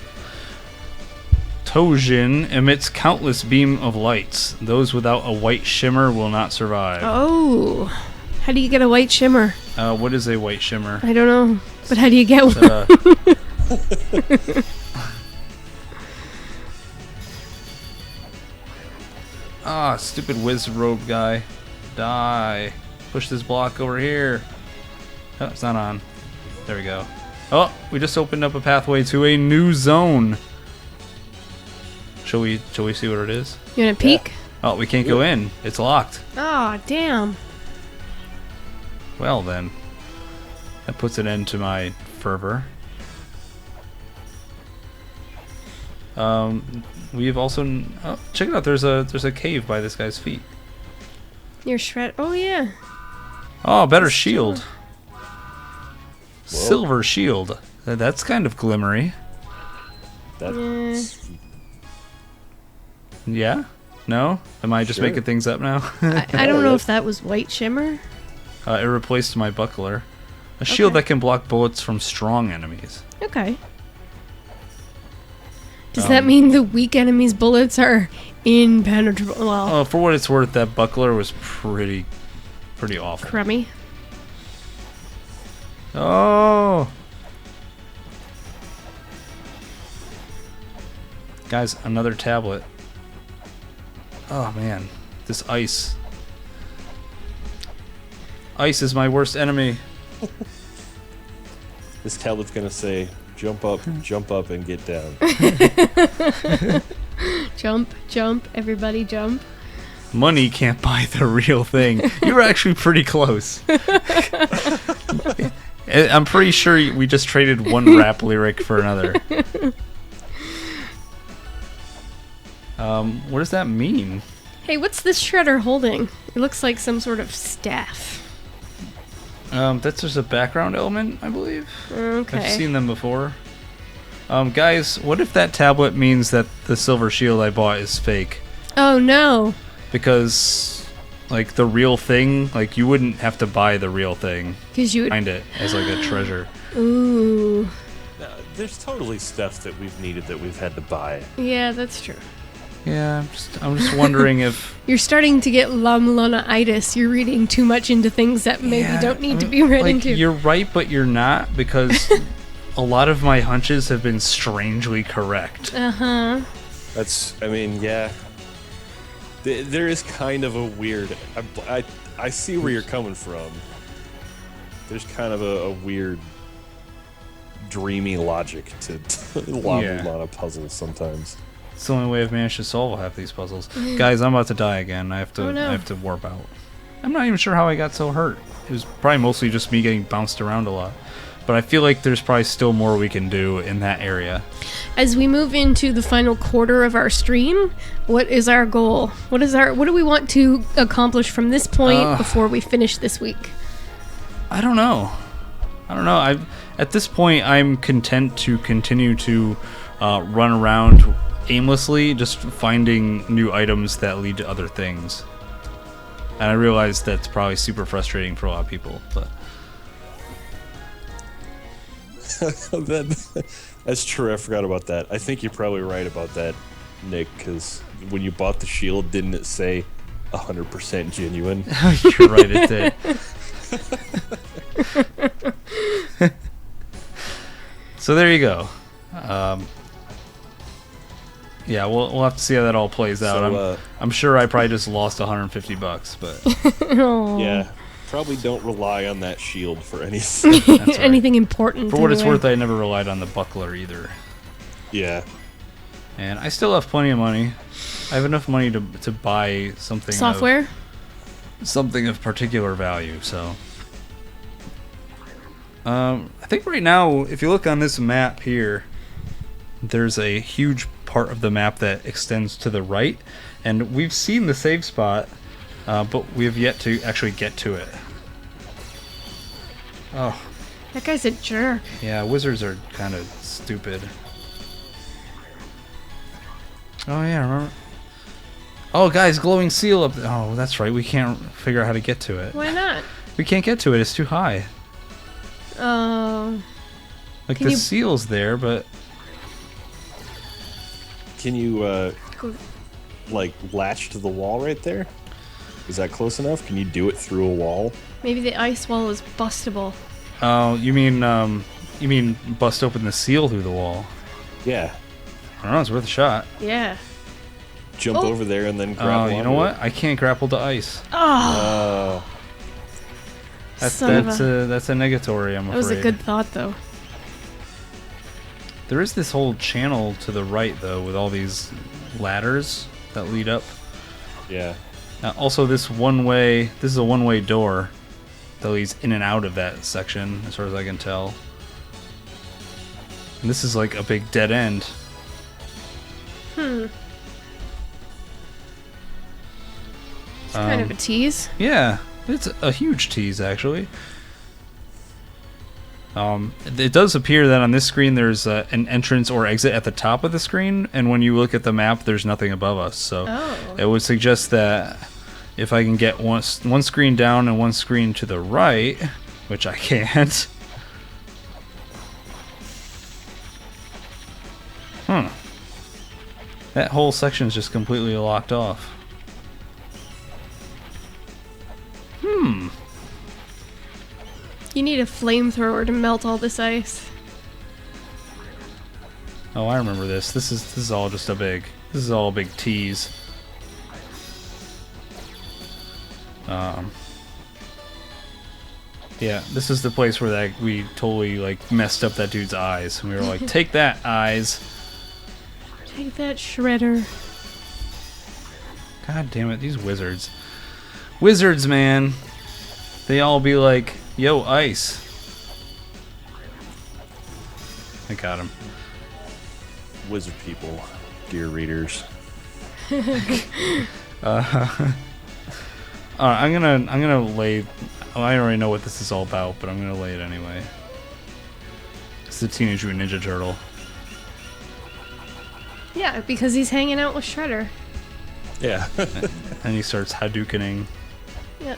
A: Tojin emits countless beam of lights. Those without a white shimmer will not survive.
B: Oh. How do you get a white shimmer?
A: What is a white shimmer?
B: I don't know. But how do you get one?
A: Stupid whiz robe guy. Die. Push this block over here. Oh, it's not on. There we go. Oh, we just opened up a pathway to a new zone. Shall we see what it is?
B: You want to peek?
A: Oh, we can't go in. It's locked.
B: Oh, damn.
A: Well then. That puts an end to my fervor. We've also check it out. There's a cave by this guy's feet.
B: Your shred. Oh, yeah.
A: Oh, better shield. Silver shield. That's kind of glimmery.
C: That's
A: Yeah? No? Am I just
C: Sure.
A: making things up now?
B: I don't know if that was white shimmer.
A: It replaced my buckler. A shield
B: Okay.
A: that can block bullets from strong enemies.
B: Okay. Does that mean the weak enemy's bullets are impenetrable? Well,
A: For what it's worth, that buckler was pretty awful.
B: crummy.
A: Oh! Guys, another tablet. Oh man, this ice. Ice is my worst enemy.
C: this tablet's gonna say, jump up, and get down.
B: Jump, jump, everybody jump.
A: Money can't buy the real thing. You were actually pretty close. I'm pretty sure we just traded one rap lyric for another. What does that mean?
B: Hey, what's this shredder holding? It looks like some sort of staff.
A: That's just a background element, I believe.
B: Okay.
A: I've seen them before. Guys, what if that tablet means that the silver shield I bought is fake?
B: Oh no.
A: because like the real thing, like you wouldn't have to buy the real thing.
B: Because you would
A: find it as like a treasure.
B: Ooh.
C: There's totally stuff that we've needed that we've had to buy.
B: Yeah, that's true.
A: Yeah, I'm just wondering if
B: you're starting to get La-Mulana-itis. You're reading too much into things that maybe don't need to be read
A: like,
B: into.
A: You're right, but you're not, because a lot of my hunches have been strangely correct.
B: Uh-huh.
C: I mean, yeah. There is kind of a weird... I see where you're coming from. There's kind of a weird, dreamy logic to La-Mulana puzzles sometimes.
A: It's the only way I've managed to solve half these puzzles. Guys, I'm about to die again. I have to warp out. I'm not even sure how I got so hurt. It was probably mostly just me getting bounced around a lot. But I feel like there's probably still more we can do in that area.
B: As we move into the final quarter of our stream, what is our goal? What do we want to accomplish from this point before we finish this week?
A: I don't know. At this point, I'm content to continue to run around aimlessly, just finding new items that lead to other things. And I realize that's probably super frustrating for a lot of people, but
C: that's true. I forgot about that. I think you're probably right about that, Nick, because when you bought the shield, didn't it say 100% genuine?
A: You're right, it did. So there you go. Yeah, we'll have to see how that all plays out.
C: So,
A: I'm sure I probably just lost $150, but
C: yeah, probably don't rely on that shield for anything.
A: Right.
B: Anything important.
A: For what it's worth, I never relied on the buckler either.
C: Yeah.
A: And I still have plenty of money. I have enough money to buy something.
B: Software?
A: Something of particular value, so. I think right now, if you look on this map here, there's a huge part of the map that extends to the right, and we've seen the save spot, but we have yet to actually get to it. Oh.
B: That guy's a jerk.
A: Yeah, wizards are kind of stupid. Oh yeah, remember? Oh, guys, glowing seal up there. Oh, that's right. We can't figure out how to get to it.
B: Why not?
A: We can't get to it. It's too high.
B: Oh.
A: Like, the seal's there, but...
C: Can you, like, latch to the wall right there? Is that close enough? Can you do it through a wall?
B: Maybe the ice wall is bustable.
A: Oh, you mean bust open the seal through the wall?
C: Yeah.
A: I don't know, it's worth a shot.
B: Yeah.
C: Jump over there and then grapple.
A: Oh, you know what? I can't grapple to ice.
B: Oh.
A: That's a negatory, I'm afraid.
B: That was a good thought, though.
A: There is this whole channel to the right, though, with all these ladders that lead up.
C: Yeah.
A: Also, this is a one-way door that leads in and out of that section, as far as I can tell. And this is like a big dead end.
B: It's kind of a tease.
A: Yeah, it's a huge tease, actually. It does appear that on this screen there's an entrance or exit at the top of the screen, and when you look at the map, there's nothing above us. So it would suggest that if I can get one screen down and one screen to the right, which I can't. That whole section is just completely locked off.
B: You need a flamethrower to melt all this ice.
A: Oh, I remember this. This is all just a big tease. Yeah, this is the place where we totally like messed up that dude's eyes, and we were like, "Take that, eyes!
B: Take that, shredder!"
A: God damn it, these wizards! Wizards, man! They all be like, "Yo, ice!" I got him.
C: Wizard people, dear readers.
A: I'm gonna lay. Well, I already know what this is all about, but I'm gonna lay it anyway. It's the Teenage Mutant Ninja Turtle.
B: Yeah, because he's hanging out with Shredder.
C: Yeah.
A: And he starts Hadoukening.
B: Yeah.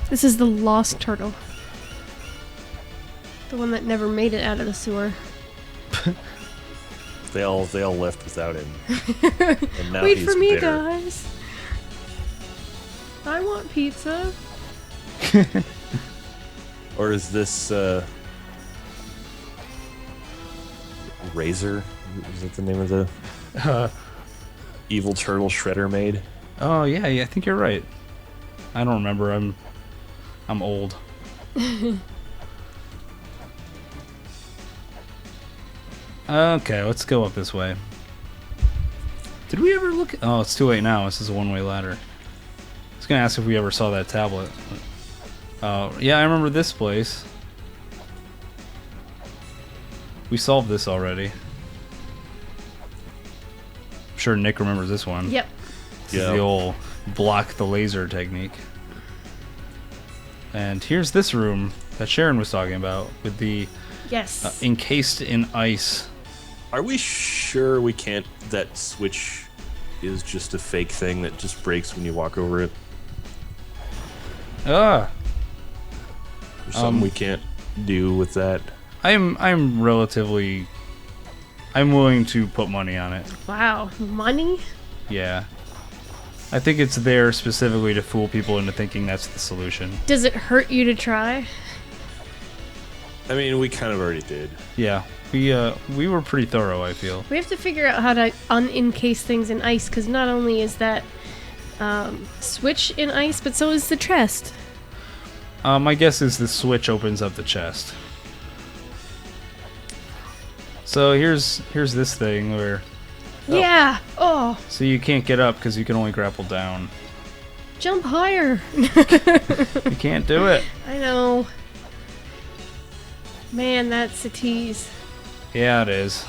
B: This is the lost turtle. The one that never made it out of the sewer.
C: They all left without him. And now
B: Wait
C: he's
B: for me,
C: bitter.
B: guys. I want pizza.
C: Or is this Razor? Is that the name of the evil turtle Shredder made?
A: Oh yeah, I think you're right. I don't remember. I'm old. Okay, let's go up this way. Did we ever look? Oh, it's too late now. This is a one-way ladder. I was gonna ask if we ever saw that tablet. Oh, yeah, I remember this place. We solved this already. I'm sure Nick remembers this one.
B: Yep.
A: This is the old block the laser technique. And here's this room that Sharon was talking about with the
B: Yes.
A: encased in ice.
C: Are we sure we can't? That switch is just a fake thing that just breaks when you walk over it.
A: Ah,
C: There's something we can't do with that.
A: I'm willing to put money on it.
B: Wow. Money?
A: Yeah. I think it's there specifically to fool people into thinking that's the solution.
B: Does it hurt you to try?
C: I mean, we kind of already did.
A: Yeah. We were pretty thorough, I feel.
B: We have to figure out how to unencase things in ice, because not only is that switch in ice, but so is the chest.
A: My guess is the switch opens up the chest. So here's this thing where...
B: Yeah! Oh!
A: So you can't get up because you can only grapple down.
B: Jump higher!
A: You can't do it.
B: I know. Man, that's a tease.
A: Yeah, it is.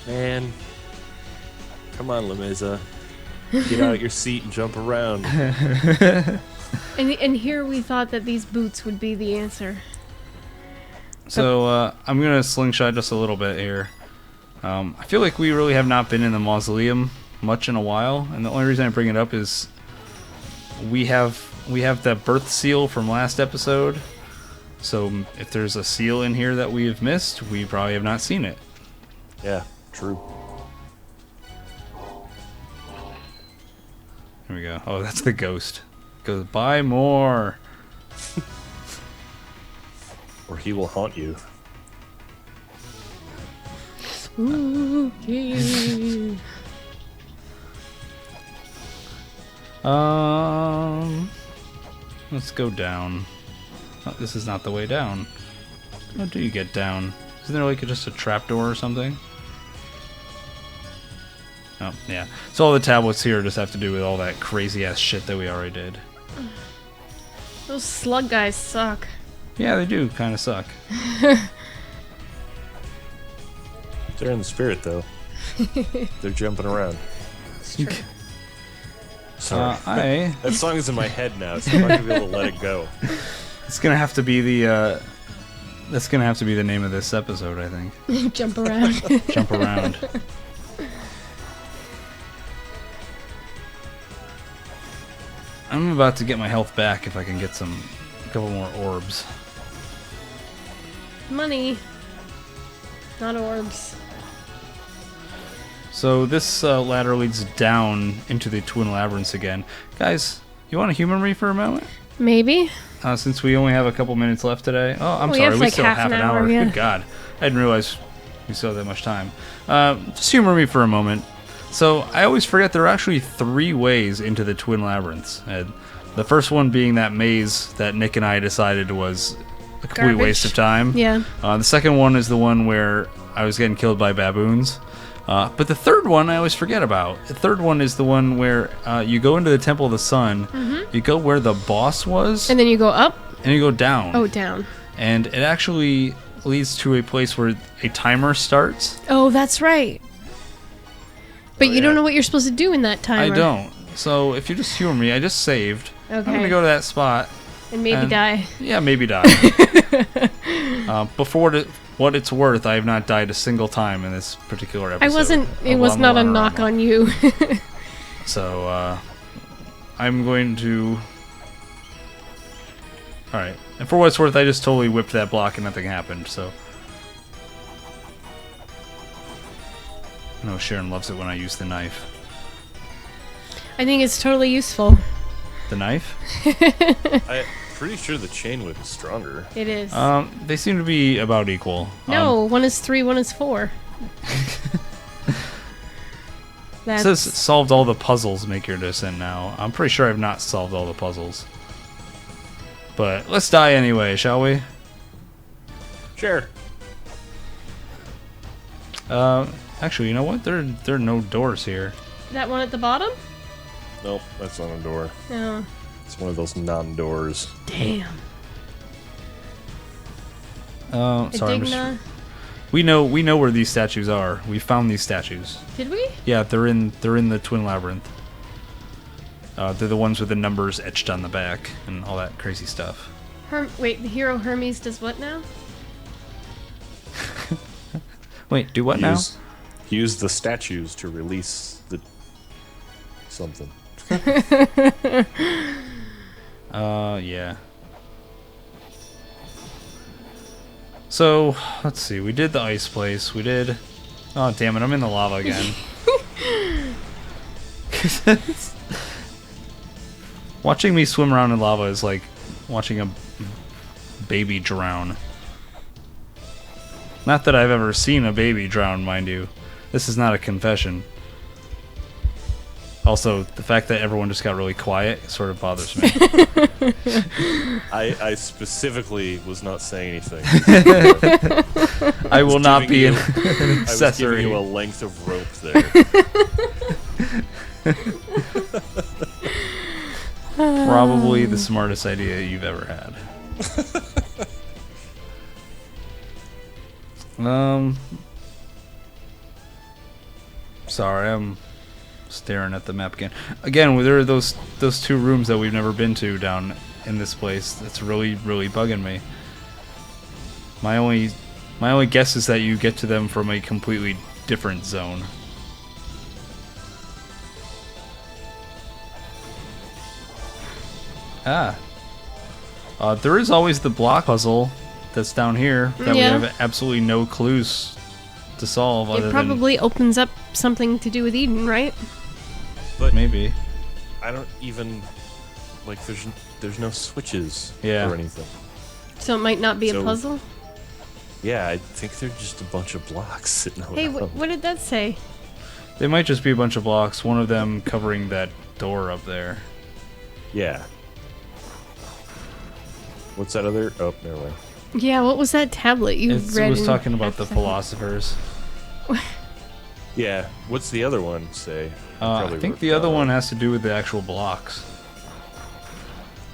C: Man. Come on, Lameza. Get out your seat and jump around.
B: And here we thought that these boots would be the answer.
A: So I'm gonna slingshot just a little bit here. I feel like we really have not been in the mausoleum much in a while, and the only reason I bring it up is we have that birth seal from last episode. So if there's a seal in here that we have missed, we probably have not seen it.
C: Yeah, true.
A: Here we go. Oh, that's the ghost. Goes, buy more.
C: Or he will haunt you.
B: Spooky.
A: Let's go down. Oh, this is not the way down. How do you get down? Isn't there like just a trapdoor or something? Oh, yeah. So all the tablets here just have to do with all that crazy ass shit that we already did.
B: Those slug guys suck.
A: Yeah, they do kind of suck.
C: They're in the spirit, though. They're jumping around. Sorry. That song is in my head now, so I'm not gonna be able to let it go.
A: It's gonna have to be the that's gonna have to be the name of this episode, I think.
B: Jump around.
A: Jump around. I'm about to get my health back if I can get a couple more orbs.
B: Money. Not orbs.
A: So this ladder leads down into the Twin Labyrinths again. Guys, you want to humor me for a moment?
B: Maybe.
A: Since we only have a couple minutes left today. Oh, I'm
B: We
A: sorry,
B: have
A: we
B: like
A: still have
B: half
A: half
B: an
A: an hour.
B: hour, yeah.
A: Good God. I didn't realize we still have that much time. Just humor me for a moment. So I always forget there are actually 3 ways into the Twin Labyrinths. The first one being that maze that Nick and I decided was a complete
B: Garbage.
A: waste of time.
B: Yeah.
A: The second one is the one where I was getting killed by baboons. But the third one I always forget about. The third one is the one where you go into the Temple of the Sun, you go where the boss was,
B: And then you go up?
A: and you go down.
B: Oh, down.
A: And it actually leads to a place where a timer starts.
B: Oh, that's right. But
C: Oh,
B: you don't
C: yeah.
B: know what you're supposed to do in that timer.
A: I don't. So if you just humor me, I just saved. I'm
B: Okay.
A: going to go to that spot.
B: And maybe
A: and-
B: die.
A: Yeah, maybe die. Before what it's worth, I have not died a single time in this particular episode.
B: It
A: of
B: was not a knock
A: La-Mulanarama.
B: on you.
A: So, I'm going to... Alright. And for what it's worth, I just totally whipped that block and nothing happened, so... No, Sharon loves it when I use the knife.
B: I think it's totally useful.
A: The knife?
C: I'm pretty sure the chain whip is stronger.
B: It is.
A: They seem to be about equal.
B: No, one is 3, one is 4.
A: It says solved all the puzzles, make your descent now. I'm pretty sure I've not solved all the puzzles. But let's die anyway, shall we?
C: Sure.
A: Actually, you know what? There are no doors here.
B: That one at the bottom?
C: Nope, that's not a door.
B: No.
C: It's one of those non-doors.
B: Damn.
A: Sorry,
B: Edigna.
A: we know where these statues are. We found these statues.
B: Did we?
A: Yeah, they're in the Twin Labyrinth. They're the ones with the numbers etched on the back and all that crazy stuff.
B: Wait, the hero Hermes does what now?
A: Wait, do what now?
C: Use the statues to release the something.
A: Yeah. So, let's see. We did the ice place. We did... Oh, damn it. I'm in the lava again. Watching me swim around in lava is like watching a baby drown. Not that I've ever seen a baby drown, mind you. This is not a confession. Also, the fact that everyone just got really quiet sort of bothers me.
C: I specifically was not saying anything.
A: I will not be an
C: I was
A: accessory.
C: giving you a length of rope there.
A: Probably the smartest idea you've ever had. Sorry, I'm staring at the map again. Again, there are those 2 rooms that we've never been to down in this place. That's really bugging me. My only guess is that you get to them from a completely different zone. There is always the block puzzle that's down here that we have absolutely no clues to solve.
B: It probably opens up something to do with Eden, right?
C: But
A: maybe.
C: I don't even like. There's no switches or anything.
B: So it might not be a puzzle.
C: Yeah, I think they're just a bunch of blocks sitting around.
B: Hey, what did that say?
A: They might just be a bunch of blocks. One of them covering that door up there.
C: Yeah. What's that other? Oh, never mind.
B: Yeah, what was that tablet you read?
A: It was talking about the philosophers.
C: Yeah. What's the other one say?
A: I think the other one has to do with the actual blocks.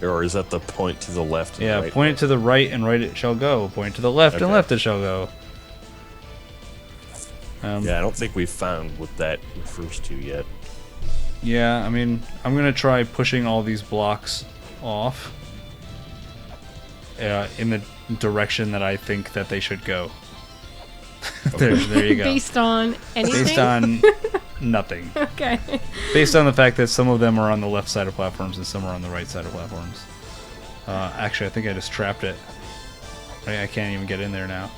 C: Or is that the point to the left? And right?
A: Point it to the right and right it shall go. Point to the left and left it shall go.
C: Yeah, I don't think we've found what that refers to yet.
A: Yeah, I mean, I'm going to try pushing all these blocks off in the direction that I think that they should go. there you go.
B: Based on anything?
A: Based on nothing.
B: Okay.
A: Based on the fact that some of them are on the left side of platforms and some are on the right side of platforms. Actually, I think I just trapped it. I can't even get in there now.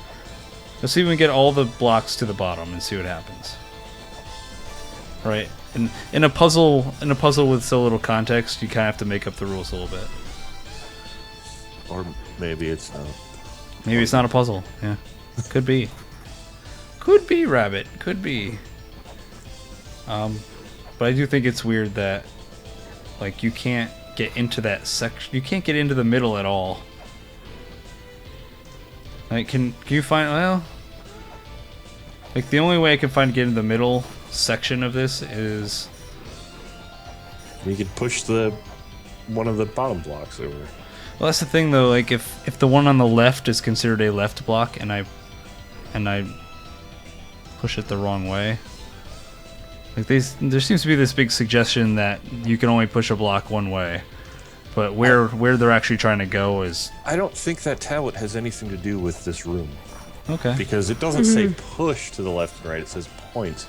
A: Let's see if we can get all the blocks to the bottom and see what happens. Right? In a puzzle with so little context, you kind of have to make up the rules a little bit.
C: Or maybe it's not.
A: Maybe it's not a puzzle. Yeah. Could be. Could be, Rabbit. Could be. But I do think it's weird that, like, you can't get into that section. You can't get into the middle at all. Like, can you find, well, like, the only way I can find to get into the middle section of this is...
C: You could push one of the bottom blocks over.
A: Well, that's the thing, though. Like, if the one on the left is considered a left block, and I push it the wrong way, like there seems to be this big suggestion that you can only push a block one way, but where they're actually trying to go is...
C: I don't think that tablet has anything to do with this room.
A: Okay.
C: Because it doesn't say push to the left and right; it says point.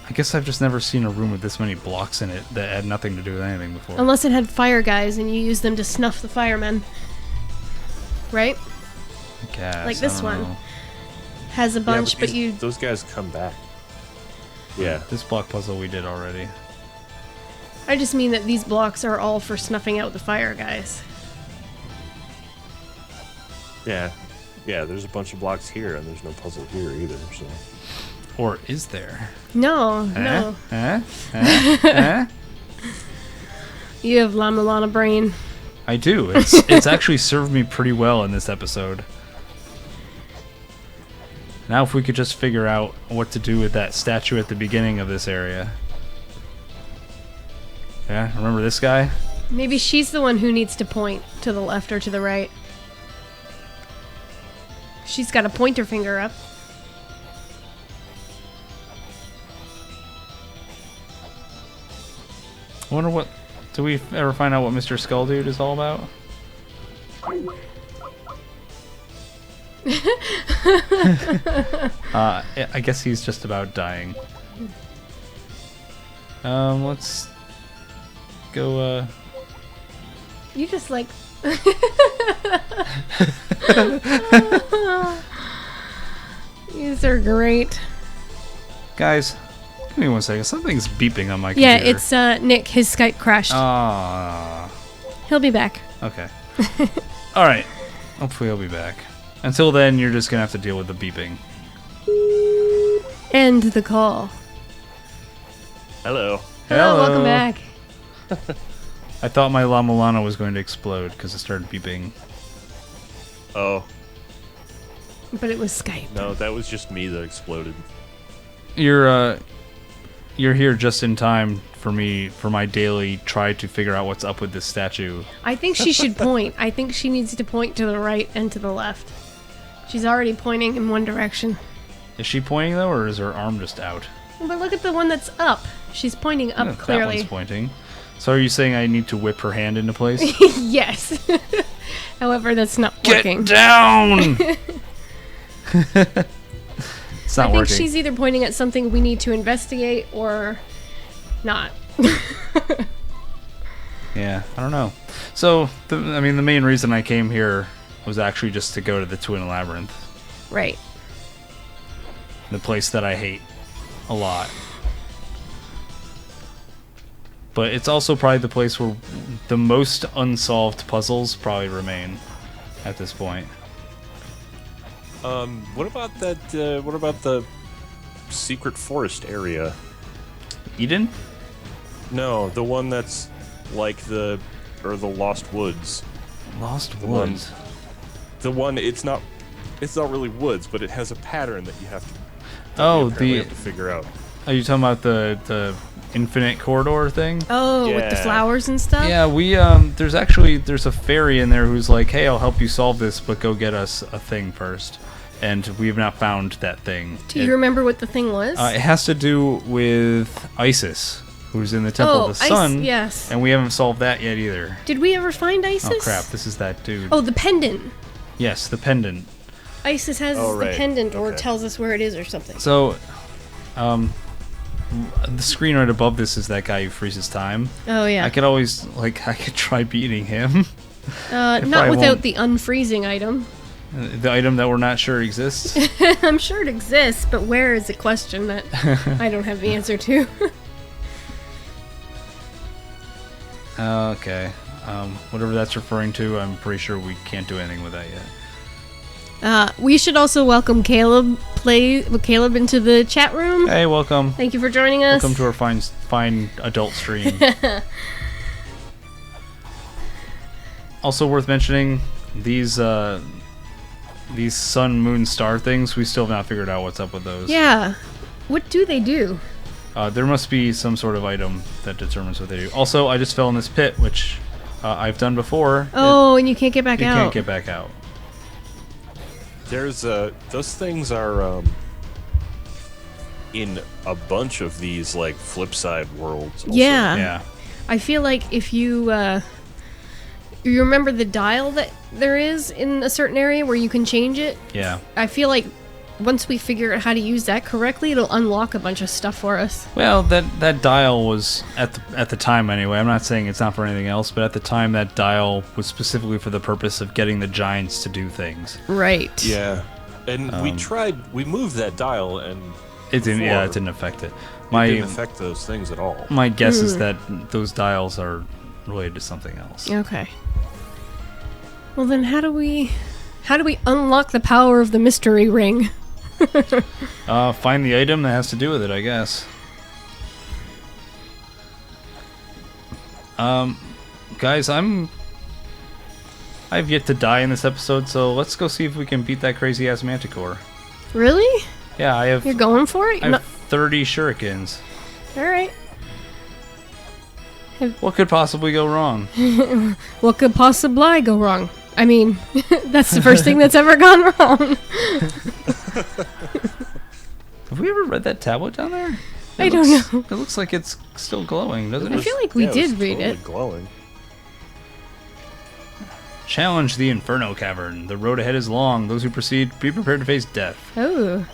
A: I guess I've just never seen a room with this many blocks in it that had nothing to do with anything before.
B: Unless it had fire guys and you use them to snuff the firemen. Right?
A: Guess,
B: Like this
A: I don't
B: one.
A: know.
B: Has a bunch, but you...
C: Those guys come back. Yeah.
A: This block puzzle we did already.
B: I just mean that these blocks are all for snuffing out the fire guys.
C: Yeah. Yeah, there's a bunch of blocks here, and there's no puzzle here either, so...
A: Or is there?
B: No, no.
A: Huh?
B: You have La-Mulana brain.
A: I do. It's actually served me pretty well in this episode. Now if we could just figure out what to do with that statue at the beginning of this area. Yeah, remember this guy?
B: Maybe she's the one who needs to point to the left or to the right. She's got a pointer finger up.
A: I wonder what... Do we ever find out what Mr. Skull Dude is all about? I guess he's just about dying. Let's go,
B: You just like... These are great.
A: Guys, give me 1 second. Something's beeping on my
B: Yeah,
A: computer.
B: it's Nick. His Skype crashed.
A: Ah.
B: He'll be back.
A: Okay. Alright. Hopefully he'll be back. Until then, you're just gonna have to deal with the beeping.
B: End the call.
C: Hello.
B: Hello, welcome back.
A: I thought my La-Mulana was going to explode because it started beeping.
C: Oh,
B: But it was Skype.
C: no, that was just me that exploded.
A: You're here just in time for my daily try to figure out what's up with this statue.
B: I think she should point. I think she needs to point to the right and to the left. She's already pointing in one direction.
A: Is she pointing though, or is her arm just out?
B: But look at the one that's up. She's pointing up
A: That
B: clearly.
A: one's pointing. So are you saying I need to whip her hand into place?
B: Yes. However, that's not
A: Get
B: working.
A: down! It's not
B: I think
A: working.
B: she's either pointing at something we need to investigate or not.
A: Yeah, I don't know. So, the main reason I came here was actually just to go to the Twin Labyrinth.
B: Right.
A: The place that I hate a lot. But it's also probably the place where the most unsolved puzzles probably remain at this point.
C: What about that, what about the secret forest area?
A: Eden?
C: No, the one that's like the Lost Woods.
A: Lost
C: The one-
A: Woods.
C: The one, it's not really woods, but it has a pattern that you have to...
A: Oh,
C: apparently have to figure out.
A: Are you talking about the infinite corridor thing?
B: Oh, with the
C: Yeah.
B: flowers and stuff?
A: Yeah, we there's a fairy in there who's like, "Hey, I'll help you solve this, but go get us a thing first." And we have not found that thing.
B: Do you remember what the thing was?
A: It has to do with Isis, who's in the Temple of the Sun.
B: Yes.
A: And we haven't solved that yet either.
B: Did we ever find Isis?
A: Oh crap, this is that dude.
B: Oh, the pendant.
A: Yes, the pendant.
B: Isis has
C: Oh,
B: the
C: right.
B: pendant or
C: Okay.
B: tells us where it is or something.
A: So, the screen right above this is that guy who freezes time.
B: Oh, yeah.
A: I could try beating him.
B: Not
A: I
B: without
A: won't-
B: the unfreezing item.
A: The item that we're not sure exists.
B: I'm sure it exists, but where is a question that I don't have the answer to.
A: Okay. Whatever that's referring to, I'm pretty sure we can't do anything with that yet.
B: We should also welcome Caleb into the chat room.
A: Hey, welcome.
B: Thank you for joining us.
A: Welcome to our fine adult stream. Also worth mentioning, these sun, moon, star things, we still have not figured out what's up with those.
B: Yeah. What do they do?
A: There must be some sort of item that determines what they do. Also, I just fell in this pit, which I've done before.
B: Oh, and you can't get back
A: You
B: out.
A: can't get back out.
C: There's those things are in a bunch of these like flip side worlds. Also.
B: Yeah.
A: Yeah.
B: I feel like if you remember the dial that there is in a certain area where you can change it.
A: Yeah.
B: I feel like once we figure out how to use that correctly, it'll unlock a bunch of stuff for us.
A: Well, that dial was at the time anyway. I'm not saying it's not for anything else, but at the time that dial was specifically for the purpose of getting the giants to do things.
B: Right.
C: Yeah. And we moved that dial, and
A: it didn't. Yeah, it didn't affect it.
C: It didn't affect those things at all.
A: My guess is that those dials are related to something else.
B: Okay. Well, then how do we unlock the power of the mystery ring?
A: Find the item that has to do with it, I guess. Guys, I've yet to die in this episode, so let's go see if we can beat that crazy ass manticore.
B: Really?
A: Yeah, I have.
B: You're going for it?
A: I have 30 shurikens.
B: All right.
A: What could possibly go wrong?
B: What could possibly go wrong? I mean, that's the first thing that's ever gone wrong.
A: Have we ever read that tablet down there?
B: I don't know.
A: It looks like it's still glowing, doesn't
B: I
A: it?
B: feel like we did read
C: totally
B: it.
C: Glowing.
A: Challenge the Inferno Cavern. The road ahead is long. Those who proceed, be prepared to face death.
B: Oh.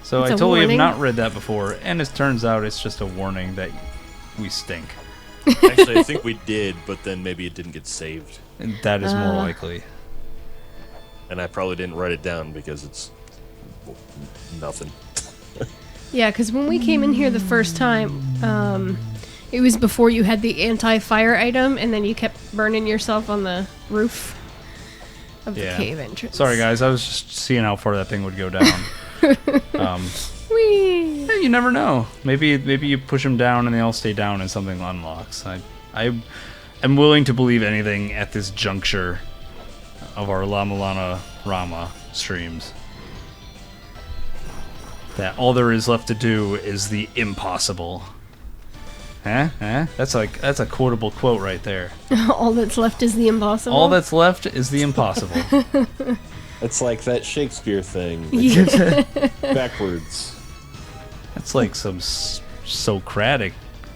A: So
B: It's
A: I
B: a
A: totally
B: warning.
A: have not read that before, and it turns out it's just a warning that we stink.
C: Actually, I think we did, but then maybe it didn't get saved.
A: And that is more likely.
C: And I probably didn't write it down because it's nothing.
B: Yeah, because when we came in here the first time, it was before you had the anti-fire item, and then you kept burning yourself on the roof of the cave entrance.
A: Sorry, guys. I was just seeing how far that thing would go down.
B: Whee!
A: Yeah, you never know. Maybe you push them down and they all stay down and something unlocks. I am willing to believe anything at this juncture of our La-Mulana streams. That all there is left to do is the impossible. Huh? That's a quotable quote right there.
B: All that's left is the impossible.
A: All that's left is the impossible.
C: It's like that Shakespeare thing.
B: Yeah.
C: Backwards.
A: That's like some Socratic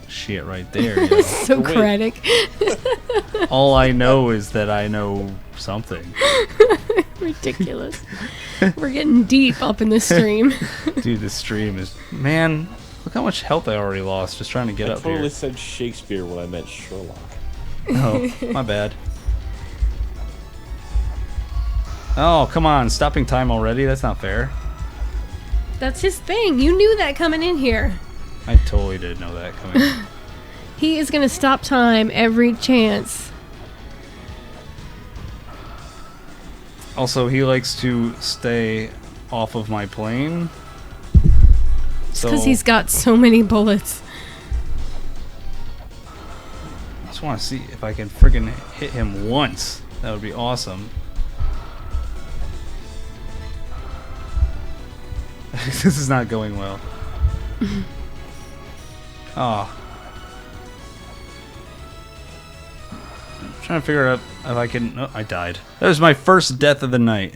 A: shit right there. You know?
B: Socratic.
A: All I know is that I know something.
B: Ridiculous. We're getting deep up in this stream.
A: Dude, this stream is... Man, look how much health I already lost just trying to get
C: I
A: up
C: totally
A: here.
C: said Shakespeare when I meant Sherlock.
A: Oh, my bad. Oh, come on. Stopping time already? That's not fair.
B: That's his thing. You knew that coming in here.
A: I totally did know that coming.
B: He is going to stop time every chance.
A: Also, he likes to stay off of my plane.
B: It's because he's got so many bullets.
A: I just want to see if I can friggin' hit him once. That would be awesome. This is not going well. Oh. I'm trying to figure out if I can... Oh, I died. That was my first death of the night.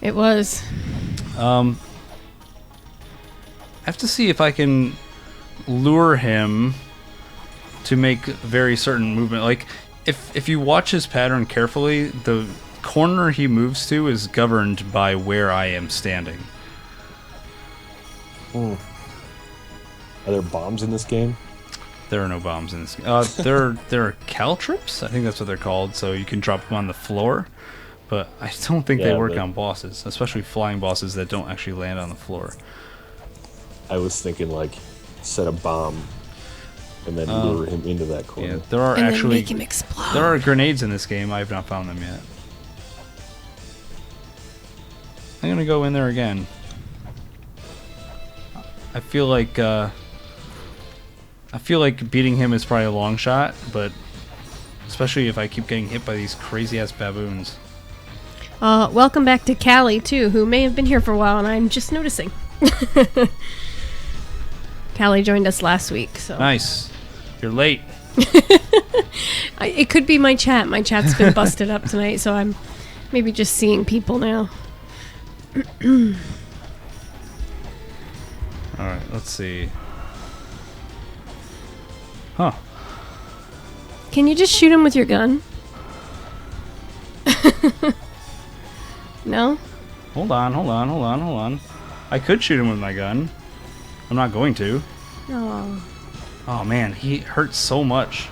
B: It was.
A: I have to see if I can lure him to make very certain movement. Like, if you watch his pattern carefully, the corner he moves to is governed by where I am standing.
C: Are there bombs in this game?
A: There are no bombs in this game. There are caltrips, I think that's what they're called, so you can drop them on the floor. But I don't think they work on bosses, especially flying bosses that don't actually land on the floor.
C: I was thinking, like, set a bomb and then lure him into that corner.
A: Yeah, there are
B: And
A: actually...
B: then make him explode.
A: There are grenades in this game. I have not found them yet. I'm gonna go in there again. I feel like beating him is probably a long shot, but especially if I keep getting hit by these crazy ass baboons.
B: Welcome back to Callie, too, who may have been here for a while, and I'm just noticing. Callie joined us last week, so...
A: Nice. You're late.
B: It could be my chat. My chat's been busted up tonight, so I'm maybe just seeing people now.
A: Alright, let's see. Huh.
B: Can you just shoot him with your gun? No?
A: Hold on, hold on, hold on, hold on. I could shoot him with my gun. I'm not going to.
B: Oh.
A: Oh man, he hurts so much.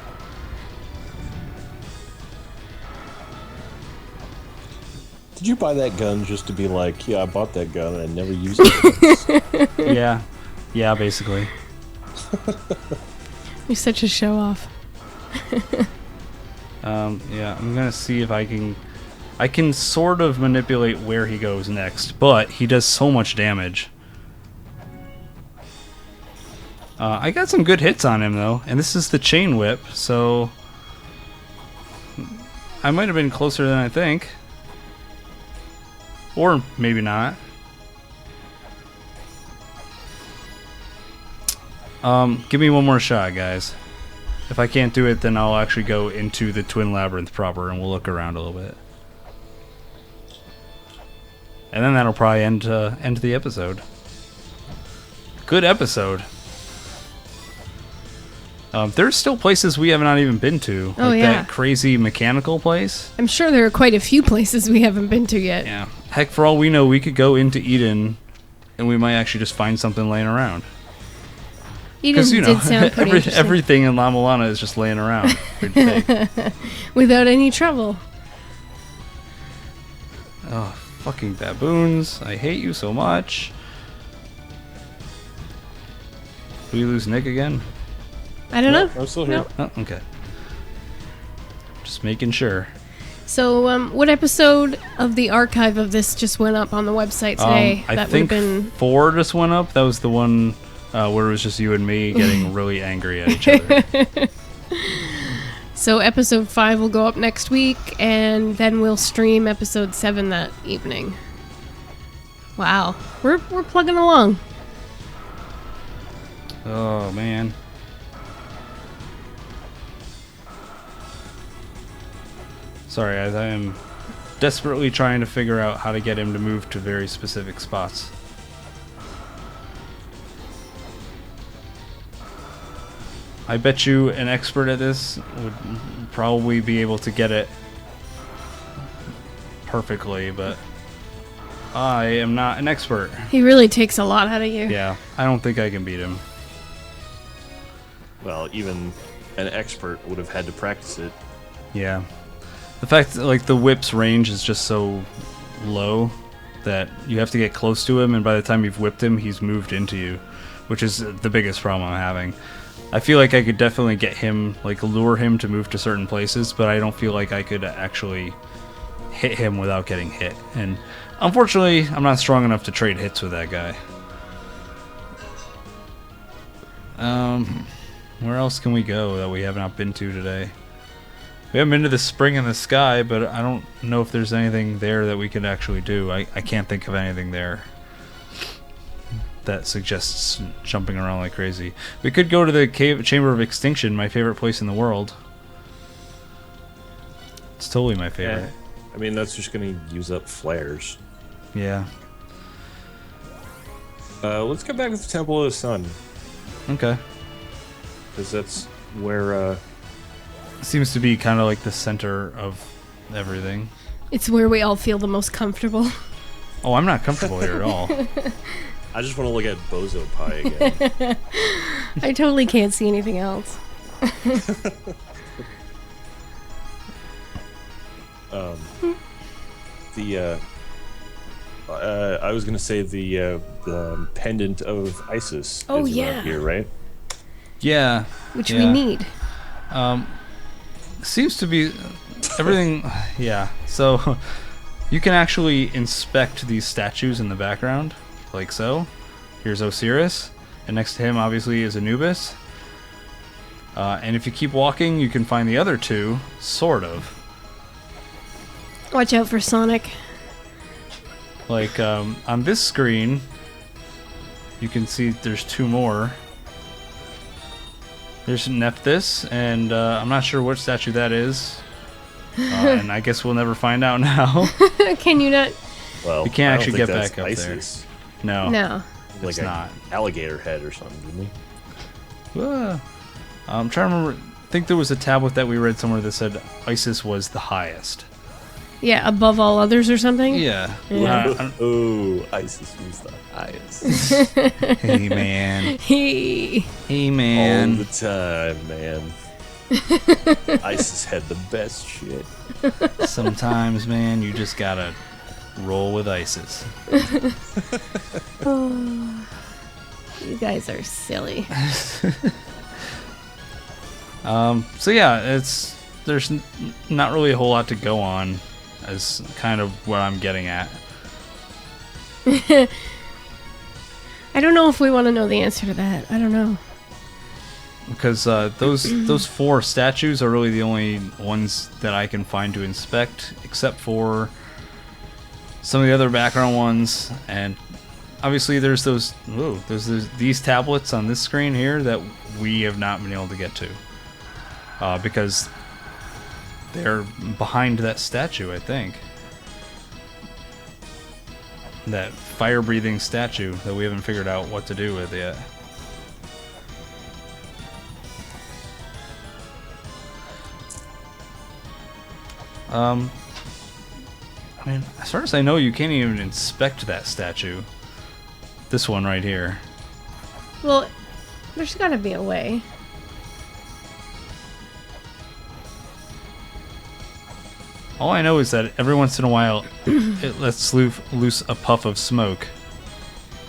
C: Did you buy that gun just to be like, yeah, I bought that gun and I never used it?
A: Yeah. Yeah, basically.
B: You're such a show off.
A: Yeah, I'm gonna see if I can sort of manipulate where he goes next, but he does so much damage. I got some good hits on him though, and this is the chain whip, so I might have been closer than I think. Or maybe not. Give me one more shot, guys. If I can't do it, then I'll actually go into the Twin Labyrinth proper and we'll look around a little bit. And then that'll probably end the episode. Good episode. There's still places we have not even been to.
B: Oh,
A: like
B: yeah.
A: that crazy mechanical place.
B: I'm sure there are quite a few places we haven't been to yet.
A: Yeah. Heck, for all we know, we could go into Eden and we might actually just find something laying around.
B: Eden
A: Because, you know,
B: did sound pretty interesting.
A: everything in La-Mulana is just laying around. for you to take.
B: Without any trouble.
A: Oh, fucking baboons. I hate you so much. Did we lose Nick again?
B: I don't know.
C: I'm still here.
B: No.
A: Oh, okay. Just making sure.
B: So, what episode of the archive of this just went up on the website today?
A: I
B: that
A: think
B: would have been
A: 4 just went up. That was the one where it was just you and me getting really angry at each other.
B: So episode 5 will go up next week, and then we'll stream episode 7 that evening. Wow, we're plugging along.
A: Oh, man. Sorry, I am desperately trying to figure out how to get him to move to very specific spots. I bet you an expert at this would probably be able to get it perfectly, but I am not an expert.
B: He really takes a lot out of you.
A: Yeah, I don't think I can beat him.
C: Well, even an expert would have had to practice it.
A: Yeah. The fact that, like, the whip's range is just so low that you have to get close to him, and by the time you've whipped him, he's moved into you, which is the biggest problem I'm having. I feel like I could definitely get him, like, lure him to move to certain places, but I don't feel like I could actually hit him without getting hit. And unfortunately, I'm not strong enough to trade hits with that guy. Where else can we go that we have not been to today? We haven't been to the Spring in the Sky, but I don't know if there's anything there that we could actually do. I can't think of anything there that suggests jumping around like crazy. We could go to the Chamber of Extinction, my favorite place in the world. It's totally my favorite.
C: I mean, that's just going to use up flares.
A: Yeah.
C: Let's go back to the Temple of the Sun,
A: Okay.
C: because that's where...
A: Seems to be kind of like the center of everything.
B: It's where we all feel the most comfortable.
A: Oh, I'm not comfortable here at all.
C: I just want to look at Bozo Pie again.
B: I totally can't see anything else.
C: I was gonna say the pendant of Isis.
B: Oh,
C: is
B: yeah.
C: around here, right?
A: Yeah.
B: Which
A: yeah.
B: we need.
A: Seems to be everything. Yeah. So you can actually inspect these statues in the background, like so. Here's Osiris, and next to him, obviously, is Anubis. And if you keep walking, you can find the other two, sort of.
B: Watch out for Sonic.
A: Like, on this screen, you can see there's two more. There's Nephthys, and I'm not sure which statue that is. And I guess we'll never find out now.
B: Can you not?
C: Well,
A: You can't
C: I don't
A: actually
C: think
A: get
C: that's
A: back up there.
C: Isis.
A: No.
B: No.
C: Like
A: It's
C: an
A: not.
C: alligator head or something, didn't he?
A: I'm trying to remember. I think there was a tablet that we read somewhere that said Isis was the highest.
B: Yeah, above all others or something?
A: Yeah.
B: Yeah.
C: Oh, ISIS was the highest.
A: Hey, man.
B: He.
A: Hey, man.
C: All the time, man. ISIS had the best shit.
A: Sometimes, man, you just gotta roll with ISIS.
B: Oh, you guys are silly.
A: So yeah, there's not really a whole lot to go on, as kind of what I'm getting at.
B: I don't know if we want to know the answer to that. I don't know.
A: Because those 4 statues are really the only ones that I can find to inspect, except for some of the other background ones. And obviously there's these tablets on this screen here that we have not been able to get to. Because they're behind that statue, I think. That fire-breathing statue that we haven't figured out what to do with yet. I mean, as far as I know, you can't even inspect that statue. This one right here.
B: Well, there's got to be a way.
A: All I know is that every once in a while, it lets loose a puff of smoke.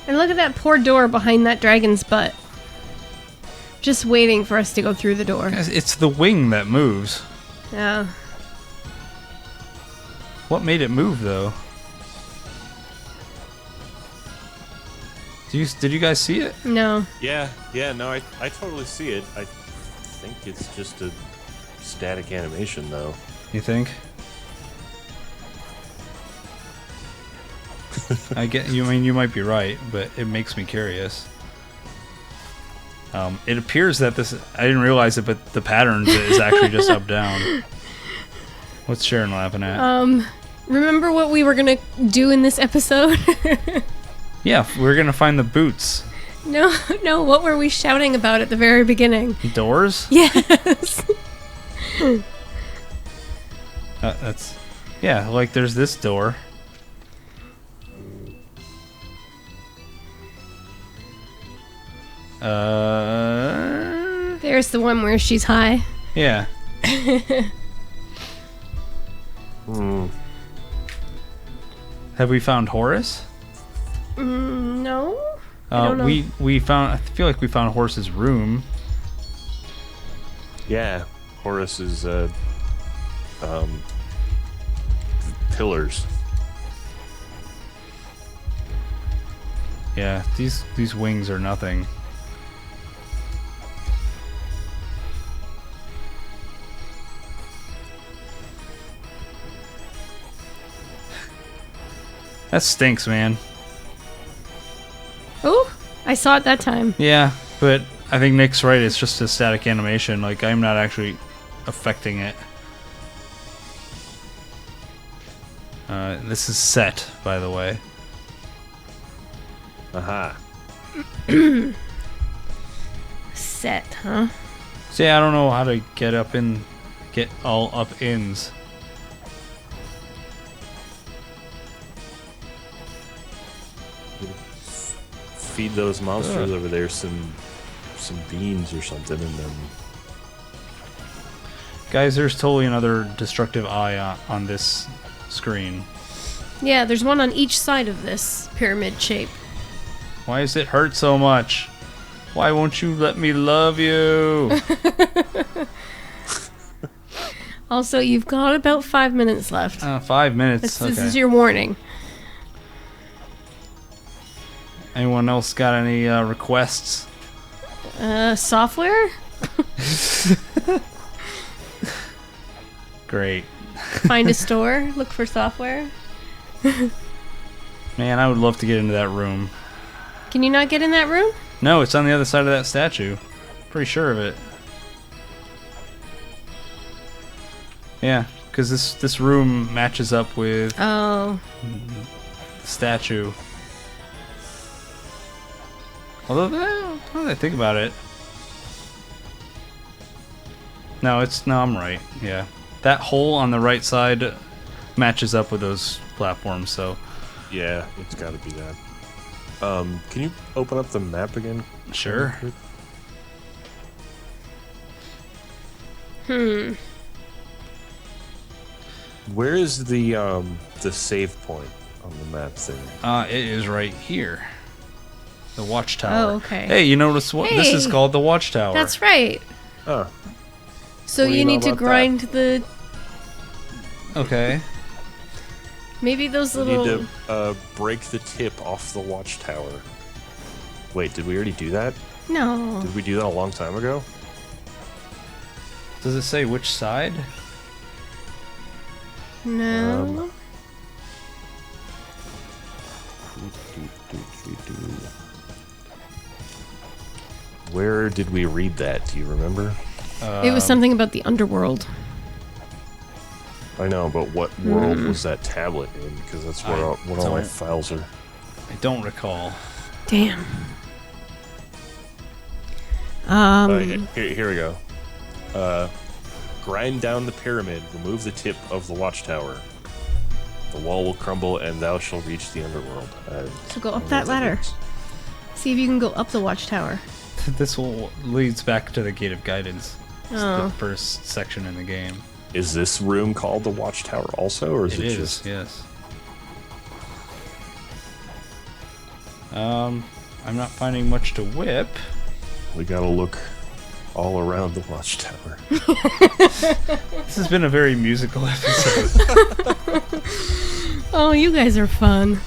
B: And look at that poor door behind that dragon's butt. Just waiting for us to go through the door.
A: Guys, it's the wing that moves.
B: Yeah.
A: What made it move, though? Did you guys see it?
B: No.
C: Yeah, no, I totally see it. I think it's just a static animation, though.
A: You think? I get you. I mean, you might be right, but it makes me curious. It appears that this. I didn't realize it, but the pattern is actually just up down. What's Sharon laughing at?
B: Remember what we were gonna do in this episode?
A: Yeah, we're gonna find the boots.
B: No. What were we shouting about at the very beginning?
A: Doors?
B: Yes.
A: That's. Yeah, like there's this door.
B: There's the one where she's high.
A: Yeah. Have we found Horace?
B: No. I don't know.
A: We found. I feel like we found Horace's room.
C: Yeah, Horace's pillars.
A: Yeah, these wings are nothing. That stinks, man.
B: Oh, I saw it that time.
A: Yeah, but I think Nick's right. It's just a static animation. Like, I'm not actually affecting it. This is set, by the way.
C: Aha.
B: Set, huh?
A: See, I don't know how to get all up ins.
C: Feed those monsters over there some beans or something, and then.
A: Guys, there's totally another destructive eye on this screen.
B: Yeah, there's one on each side of this pyramid shape.
A: Why does it hurt so much? Why won't you let me love you?
B: Also, you've got about 5 minutes left.
A: 5 minutes.
B: This is your warning.
A: Anyone else got any requests?
B: Software?
A: Great.
B: Find a store, look for software.
A: Man, I would love to get into that room.
B: Can you not get in that room?
A: No, it's on the other side of that statue. Pretty sure of it. Yeah, because this room matches up with
B: Oh.
A: the statue. Although, now that I think about it, no, I'm right. Yeah, that hole on the right side matches up with those platforms. So
C: Yeah, it's got to be that. Can you open up the map again?
A: sure.
C: Where is the save point on the map thing?
A: It is right here. The watchtower.
B: Oh, okay.
A: Hey, you notice what this is
B: Hey!
A: called? The watchtower.
B: That's right.
C: Oh,
B: So
C: What do
B: you
C: you know
B: need to
C: about that?
B: grind the
A: Okay.
B: maybe those
C: we
B: little.
C: need to break the tip off the watchtower. Wait, did we already do that?
B: No.
C: Did we do that a long time ago?
A: Does it say which side?
B: No.
C: Where did we read that? Do you remember?
B: It was something about the underworld.
C: I know, but what world was that tablet in? Because that's where
A: I
C: all my
A: don't-
C: files are.
A: I don't recall.
B: Damn.
C: Here we go. Grind down the pyramid, remove the tip of the watchtower. The wall will crumble, and thou shalt reach the underworld.
B: So go
C: I
B: up
C: don't
B: that
C: know what
B: ladder.
C: means.
B: See if you can go up the watchtower.
A: This will leads back to the Gate of Guidance. It's
B: Oh.
A: the first section in the game.
C: Is this room called the watchtower also, or is
A: It
C: it
A: is,
C: just?
A: yes. I'm not finding much to whip.
C: We gotta look all around the watchtower.
A: This has been a very musical episode.
B: Oh, you guys are fun.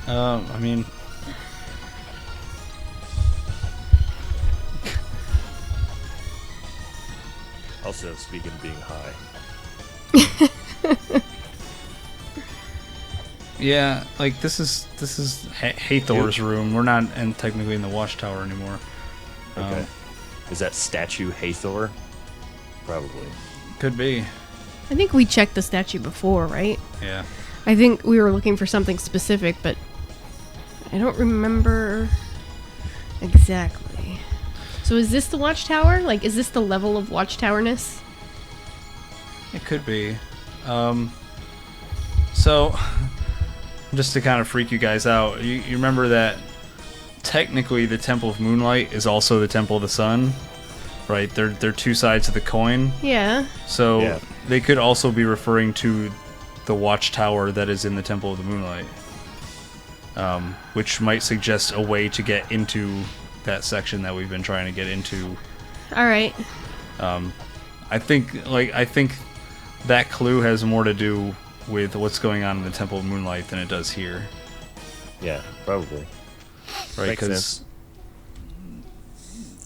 A: I mean,
C: Also, speaking of being high.
A: yeah, like this is Hathor's room. We're not technically in the watchtower anymore.
C: Okay. Is that statue Hathor? Probably.
A: Could be.
B: I think we checked the statue before, right?
A: Yeah.
B: I think we were looking for something specific, but I don't remember exactly. So is this the watchtower? Like, is this the level of watchtowerness?
A: It could be. So, just to kind of freak you guys out, you remember that technically the Temple of Moonlight is also the Temple of the Sun, right? They're two sides of the coin.
B: Yeah.
A: So
C: Yeah.
A: they could also be referring to the watchtower that is in the Temple of the Moonlight, which might suggest a way to get into that section that we've been trying to get into.
B: All right.
A: I think that clue has more to do with what's going on in the Temple of Moonlight than it does here,
C: Yeah, probably.
A: right?
C: Makes sense.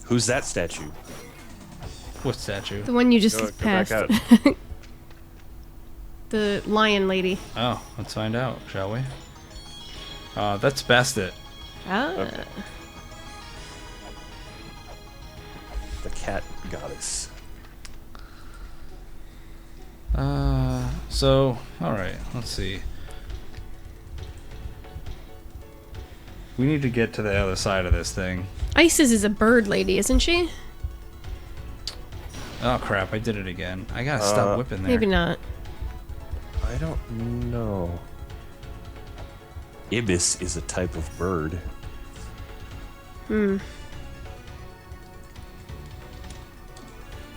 C: Who's that statue?
A: What statue?
B: The one you just
C: Go back
B: passed.
C: out.
B: The lion lady.
A: Oh, let's find out, shall we? That's Bastet.
B: Ah.
C: Okay. The cat goddess.
A: So, alright, let's see. We need to get to the other side of this thing.
B: Isis is a bird lady, isn't she?
A: Oh crap, I did it again. I gotta stop whipping there.
B: Maybe not.
C: I don't know. Ibis is a type of bird.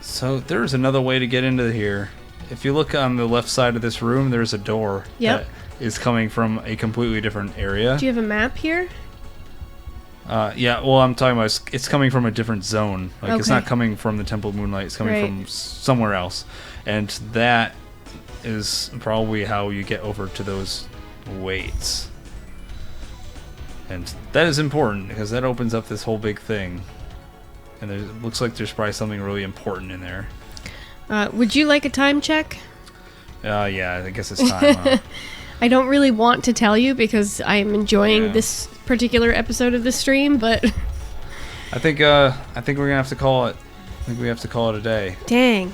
A: So, there's another way to get into here. If you look on the left side of this room, there's a door
B: Yep.
A: that is coming from a completely different area.
B: Do you have a map here?
A: Yeah, well, I'm talking about it's coming from a different zone. Like, it's
B: Okay.
A: not coming from the Temple of Moonlight. It's coming
B: Right.
A: from somewhere else. And that is probably how you get over to those weights. And that is important, because that opens up this whole big thing. And it looks like there's probably something really important in there.
B: Would you like a time check?
A: Yeah, I guess it's time, huh?
B: I don't really want to tell you because I'm enjoying
A: Yeah.
B: this particular episode of the stream, but
A: I think we're gonna have to call it. I think we have to call it a day.
B: dang.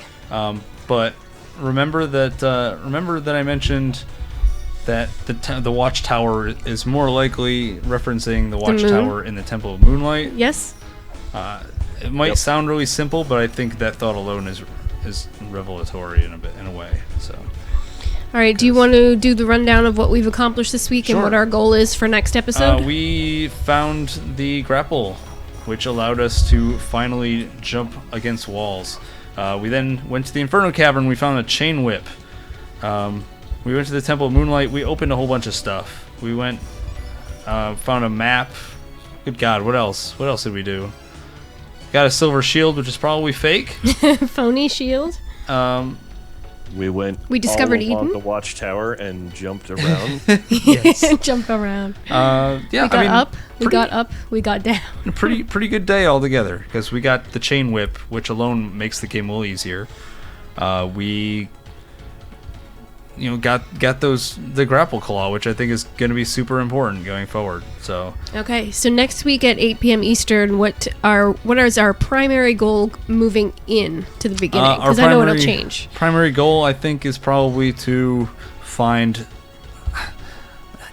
A: But remember that I mentioned that the watchtower is more likely referencing the
B: moon?
A: watchtower in the Temple of Moonlight.
B: Yes?
A: It might
C: Yep.
A: sound really simple, but I think that thought alone is is revelatory in a way. So.
B: All right, do you want to do the rundown of what we've accomplished this week and
A: Sure.
B: what our goal is for next episode?
A: We found the grapple, which allowed us to finally jump against walls. We then went to the Inferno Cavern. We found a chain whip. We went to the Temple of Moonlight. We opened a whole bunch of stuff. We went, found a map. Good God, what else? What else did we do? Got a silver shield, which is probably fake.
B: Phony shield.
C: We
B: discovered
C: all on
B: Eden.
C: the watchtower and jumped around.
A: Yes.
B: Jump around.
A: Yeah,
B: We got up. We got up. We got down.
A: Pretty good day altogether, because we got the chain whip, which alone makes the game a little easier. We got the grapple claw, which I think is going to be super important going forward. So
B: Okay, so next week at 8 p.m. Eastern, what is our primary goal moving in to the beginning? Because I know it'll change.
A: Primary goal, I think, is probably to find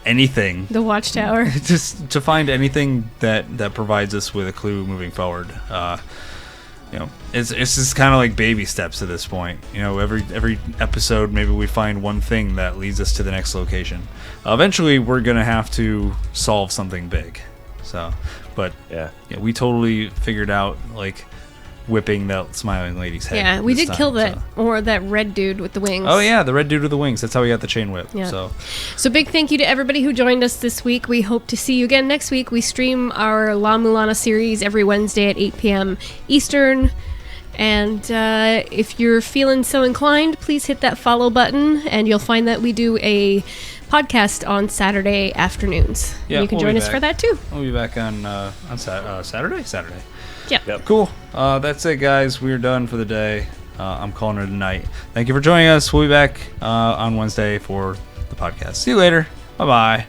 A: anything.
B: The Watchtower.
A: Just to find anything that provides us with a clue moving forward. It's just kind of like baby steps at this point. Every episode, maybe we find one thing that leads us to the next location. Eventually, we're gonna have to solve something big. So, but
C: Yeah.
A: we totally figured out like whipping that smiling lady's head.
B: Yeah, we
A: this
B: did
A: time,
B: kill that,
A: so.
B: or that red dude with the wings.
A: Oh yeah, the red dude with the wings. That's how we got the chain whip.
B: Yeah.
A: So
B: big thank you to everybody who joined us this week. We hope to see you again next week. We stream our La-Mulana series every Wednesday at 8 p.m. Eastern. And if you're feeling so inclined, please hit that follow button, and you'll find that we do a podcast on Saturday afternoons.
A: Yeah,
B: and you can
A: we'll
B: join
A: be
B: us
A: back.
B: for that too.
A: we'll be back on Saturday. Saturday.
B: Yep.
A: Cool. That's it, guys. We're done for the day. I'm calling it a night. Thank you for joining us. We'll be back on Wednesday for the podcast. See you later. Bye-bye.